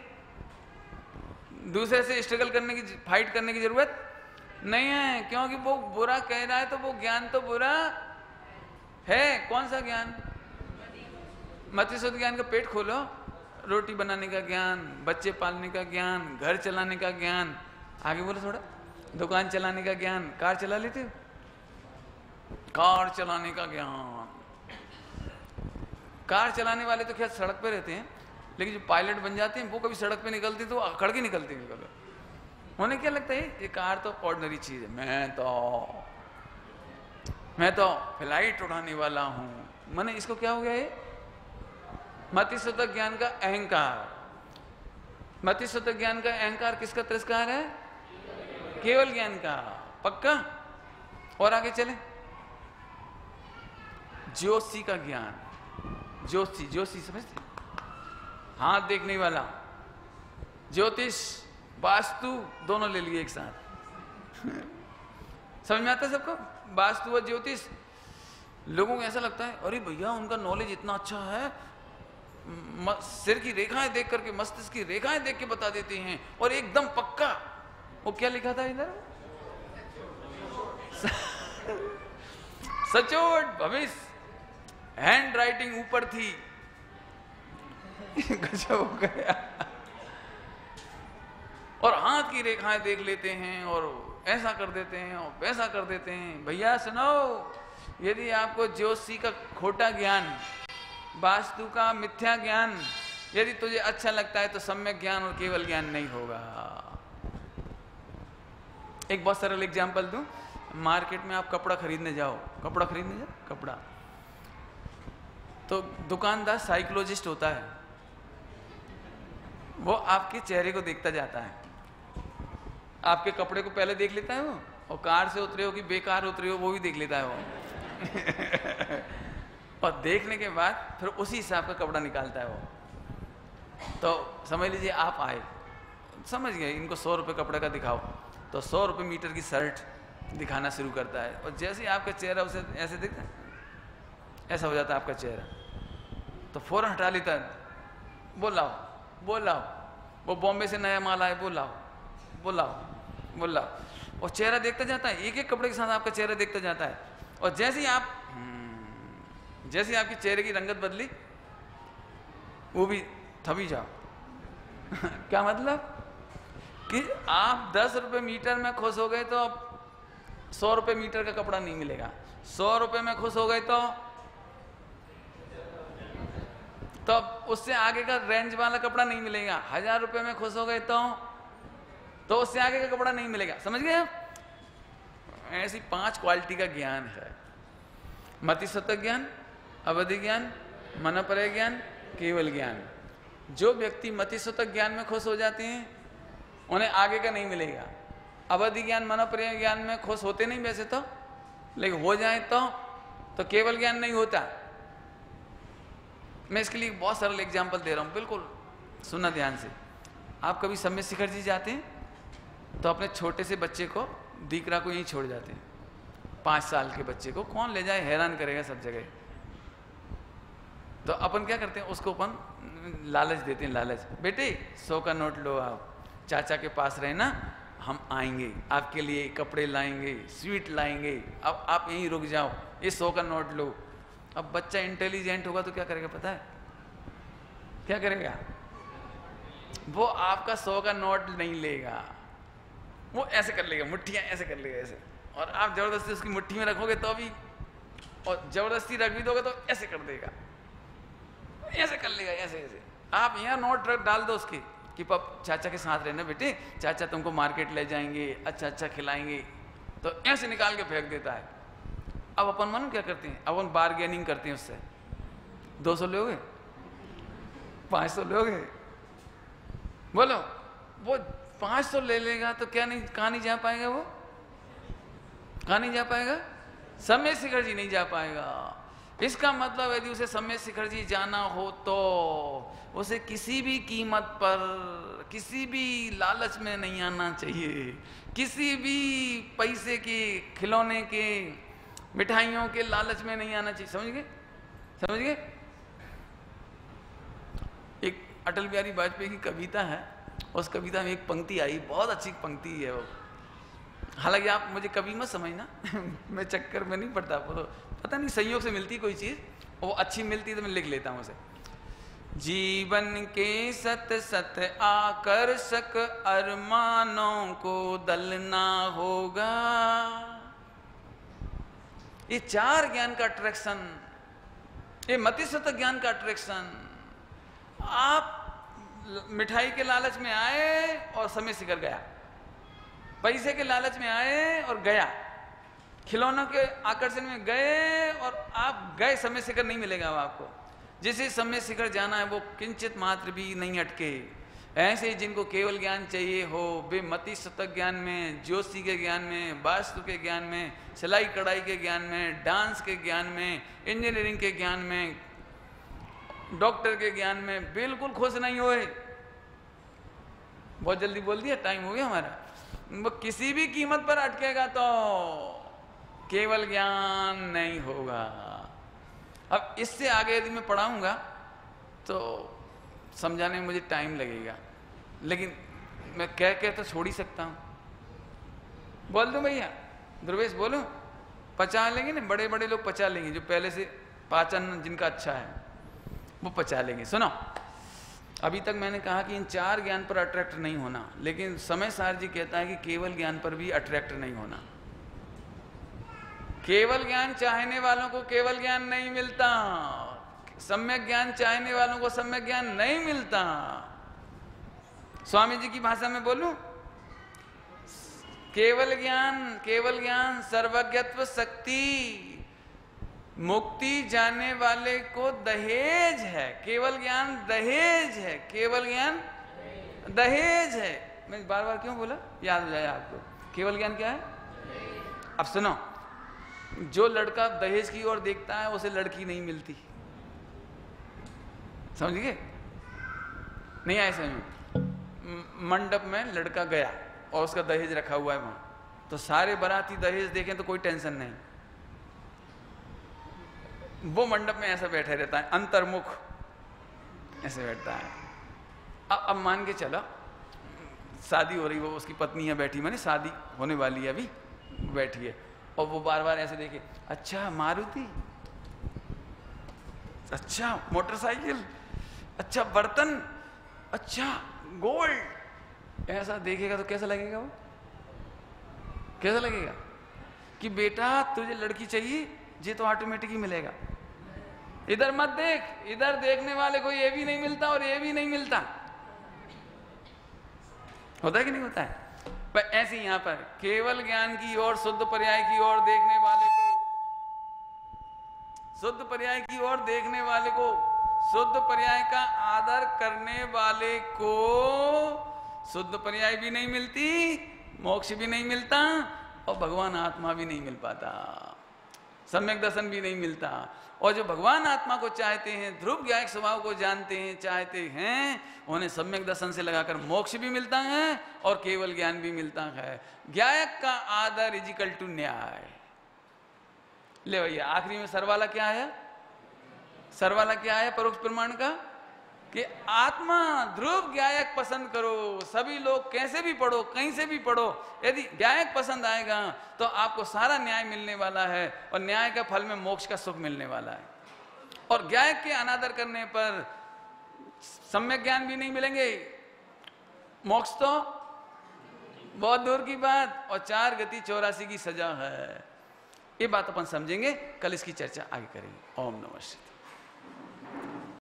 दूसरे से स्ट्रगल करने की, फाइट करने की जरूरत नहीं है, क्योंकि वो बुरा कह रहा है तो वो ज्ञान तो बुरा है। कौन सा ज्ञान? मतिशुद्ध ज्ञान का पेट खोलो, रोटी बनाने का ज्ञान, बच्चे पालने का ज्ञान, घर चलाने का ज्ञान, आगे बोलो थोड़ा, दुकान चलाने का ज्ञान। कार चला लेते हो? कार चलाने का ज्ञान। कार चलाने वाले तो क्या सड़क पे रहते हैं, लेकिन जो पायलट बन जाते हैं वो कभी सड़क पे निकलते तो अकड़ के निकलते हैं। उन्हें क्या लगता है ये कार तो ऑर्डिनरी चीज है, मैं तो फ्लाइट उड़ाने वाला हूं। माने इसको क्या हो गया? ये मतिशुद्ध ज्ञान का अहंकार। मतिशुद्ध ज्ञान का अहंकार किसका तिरस्कार है? केवल ज्ञान का। पक्का? और आगे चले, ज्योतिषी का ज्ञान। ज्योतिषी समझते? हाथ देखने वाला। ज्योतिष वास्तु दोनों ले लिए एक साथ। समझ में आता है सबको? वास्तु और ज्योतिष। लोगों को ऐसा लगता है अरे भैया उनका नॉलेज इतना अच्छा है, सिर की रेखाएं देख करके, मस्तिष्क की रेखाएं देख के बता देते हैं, और एकदम पक्का। वो क्या लिखा था इधर? सचोट भविष्य, हैंड राइटिंग ऊपर थी। गजब हो गया। और हाथ की रेखाएं देख लेते हैं और ऐसा कर देते हैं और वैसा कर देते हैं। भैया सुनो, यदि आपको ज्योतिषी का खोटा ज्ञान, वास्तु का मिथ्या ज्ञान यदि तुझे अच्छा लगता है तो सम्यक ज्ञान और केवल ज्ञान नहीं होगा। एक बहुत सरल एग्जांपल दूं। मार्केट में आप कपड़ा खरीदने जाओ, कपड़ा, तो दुकानदार साइकोलॉजिस्ट होता है। वो आपके चेहरे को देखता जाता है, आपके कपड़े को पहले देख लेता है वो, और कार से उतरे हो कि बेकार उतरे हो वो भी देख लेता है वो। और देखने के बाद फिर उसी हिसाब का कपड़ा निकालता है वो। तो समझ लीजिए आप आए, समझ गए, इनको 100 रुपये कपड़े का दिखाओ, तो 100 रुपये मीटर की शर्ट दिखाना शुरू करता है। और जैसे ही आपका चेहरा उसे ऐसे दिखता है, ऐसा हो जाता है आपका चेहरा, तो फौरन हटा लेता है, बोल लाओ, वो बॉम्बे से नया माल आया, बोल लाओ। और चेहरा देखता जाता है, एक एक कपड़े के साथ आपका चेहरा देखता जाता है। और जैसे ही आपकी चेहरे की रंगत बदली, वो भी थमी जाओ। क्या मतलब? कि आप 10 रुपये मीटर में खुश हो गए तो अब 100 रुपये मीटर का कपड़ा नहीं मिलेगा। 100 रुपये में खुश हो गए तो अब उससे आगे का रेंज वाला कपड़ा नहीं मिलेगा। 1000 रुपये में खुश हो गए तो उससे आगे का कपड़ा नहीं मिलेगा। समझ गए? ऐसी 5 क्वालिटी का ज्ञान है। मतिशुद्ध ज्ञान, अवधि ज्ञान, मनोपरय ज्ञान, केवल ज्ञान। जो व्यक्ति मतिशुद्ध ज्ञान में खुश हो जाते हैं उन्हें आगे का नहीं मिलेगा। अवधि ज्ञान, मनोपरय ज्ञान में खुश होते नहीं वैसे तो, लेकिन हो जाए तो केवल ज्ञान नहीं होता। मैं इसके लिए बहुत सरल एग्जांपल दे रहा हूँ, बिल्कुल सुनना ध्यान से। आप कभी सम्यक शिखर जी जाते हैं तो अपने छोटे से बच्चे को, दीकरा को यहीं छोड़ जाते हैं। 5 साल के बच्चे को कौन ले जाए, हैरान करेगा सब जगह। तो अपन क्या करते हैं, उसको अपन लालच देते हैं। लालच, बेटे 100 का नोट लो, आप चाचा के पास रहे ना, हम आएंगे आपके लिए, कपड़े लाएंगे, स्वीट लाएंगे, अब आप यहीं रुक जाओ, ये 100 का नोट लो। अब बच्चा इंटेलिजेंट होगा तो क्या करेगा पता है? क्या करेगा? वो आपका 100 का नोट नहीं लेगा, वो ऐसे कर लेगा, मुट्ठियां ऐसे कर लेगा ऐसे। और आप जबरदस्ती उसकी मुट्ठी में रखोगे तो भी, और जबरदस्ती रख भी दोगे तो ऐसे कर देगा, ऐसे कर लेगा, ऐसे। आप यहाँ नोट डाल दो उसके कि पप चाचा के साथ रहना बेटे, चाचा तुमको मार्केट ले जाएंगे, अच्छा खिलाएंगे, तो ऐसे निकाल के फेंक देता है। अब अपन मन क्या करते हैं, अपन बार्गेनिंग करते हैं उससे। 200 लोगे, 500 लोगे, बोलो। वो 500 ले लेगा तो क्या नहीं, कहाँ नहीं जा पाएगा वो? कहाँ नहीं जा पाएगा? सम्यक शिखर जी नहीं जा पाएगा। इसका मतलब यदि उसे सम्यक शिखर जी जाना हो तो उसे किसी भी कीमत पर, किसी भी लालच में नहीं आना चाहिए, किसी भी पैसे के, खिलौने के, मिठाइयों के लालच में नहीं आना चाहिए। समझ गए? एक अटल बिहारी वाजपेयी की कविता है, उस कविता में एक पंक्ति आई, बहुत अच्छी पंक्ति है वो। हालांकि आप मुझे कभी मत समझना मैं चक्कर में नहीं पड़ता, तो पता नहीं संयोग से मिलती कोई चीज़, वो अच्छी मिलती तो मैं लिख लेता हूँ उसे। जीवन के सत सत आकर्षक अरमानों को दलना होगा। ये चार ज्ञान का अट्रैक्शन, ये मतिस्वत ज्ञान का अट्रैक्शन। आप मिठाई के लालच में आए और समय शिखर गया, पैसे के लालच में आए और गया, खिलौनों के आकर्षण में गए और आप गए, समय शिखर नहीं मिलेगा अब आपको। जिसे समय शिखर जाना है वो किंचित मात्र भी नहीं अटके। ऐसे ही जिनको केवल ज्ञान चाहिए हो, वे मति शतक ज्ञान में, ज्योतिषी के ज्ञान में, वास्तु के ज्ञान में, सिलाई कढ़ाई के ज्ञान में, डांस के ज्ञान में, इंजीनियरिंग के ज्ञान में, डॉक्टर के ज्ञान में बिल्कुल खुश नहीं होए। बहुत जल्दी बोल दिया, टाइम हो गया हमारा। वो किसी भी कीमत पर अटकेगा तो केवल ज्ञान नहीं होगा। अब इससे आगे यदि मैं पढ़ाऊंगा तो समझाने में मुझे टाइम लगेगा, लेकिन मैं कह के तो छोड़ ही सकता हूं। बोल दो भैया, ध्रुवेश बोलो, पचा लेंगे ना, बड़े बड़े लोग पचा लेंगे, जो पहले से पाचन जिनका अच्छा है वो पचा लेंगे। सुनो, अभी तक मैंने कहा कि इन चार ज्ञान पर अट्रैक्ट नहीं होना, लेकिन समय सार जी कहता है कि केवल ज्ञान पर भी अट्रैक्ट नहीं होना। केवल ज्ञान चाहने वालों को केवल ज्ञान नहीं मिलता, सम्यक ज्ञान चाहने वालों को सम्यक ज्ञान नहीं मिलता। स्वामी जी की भाषा में बोलूं, केवल ज्ञान सर्वज्ञत्व शक्ति मुक्ति जाने वाले को दहेज है। केवल ज्ञान दहेज है, केवल ज्ञान दहेज है। मैं बार बार क्यों बोला, याद हो जाए आपको। केवल ज्ञान क्या है? अब सुनो, जो लड़का दहेज की ओर देखता है उसे लड़की नहीं मिलती। समझ गए? नहीं आए समझ में? मंडप में लड़का गया और उसका दहेज रखा हुआ है वहां, तो सारे बाराती दहेज देखें तो कोई टेंशन नहीं। वो मंडप में ऐसा बैठा रहता है, अंतर्मुख ऐसे बैठता है। अब मान के चला शादी हो रही, वो उसकी पत्नी है बैठी, माने शादी होने वाली है, अभी बैठी है, और वो बार बार ऐसे देखे, अच्छा मारुति, अच्छा मोटरसाइकिल, अच्छा बर्तन, अच्छा गोल्ड, ऐसा देखेगा तो कैसा लगेगा? वो कैसा लगेगा कि बेटा तुझे लड़की चाहिए, ये तो ऑटोमेटिक ही मिलेगा। इधर मत देख, इधर देखने वाले को ये भी नहीं मिलता और ये भी नहीं मिलता। होता है कि नहीं होता है? पर ऐसे ही यहां पर केवल ज्ञान की ओर, शुद्ध पर्याय की ओर देखने वाले को, शुद्ध पर्याय की ओर देखने वाले को, शुद्ध पर्याय का आदर करने वाले को शुद्ध पर्याय भी नहीं मिलती, मोक्ष भी नहीं मिलता और भगवान आत्मा भी नहीं मिल पाता, सम्यक दर्शन भी नहीं मिलता। और जो भगवान आत्मा को चाहते हैं, ध्रुव ज्ञायक स्वभाव को जानते हैं, चाहते हैं, उन्हें सम्यक दर्शन से लगाकर मोक्ष भी मिलता है और केवल ज्ञान भी मिलता है। ज्ञायक का आदर इजिकल टू न्याय। ले भैया, आखिरी में सरवाला क्या है? सरवाला क्या है परोक्ष प्रमाण का? कि आत्मा ध्रुव ज्ञायक पसंद करो। सभी लोग कैसे भी पढ़ो, कहीं से भी पढ़ो, यदि ज्ञायक पसंद आएगा तो आपको सारा न्याय मिलने वाला है और न्याय का फल में मोक्ष का सुख मिलने वाला है। और ज्ञायक के अनादर करने पर सम्यक ज्ञान भी नहीं मिलेंगे, मोक्ष तो बहुत दूर की बात, और 4 गति 84 की सजा है। ये बात अपन समझेंगे, कल इसकी चर्चा आगे करेंगे। ओम नमः शिवाय।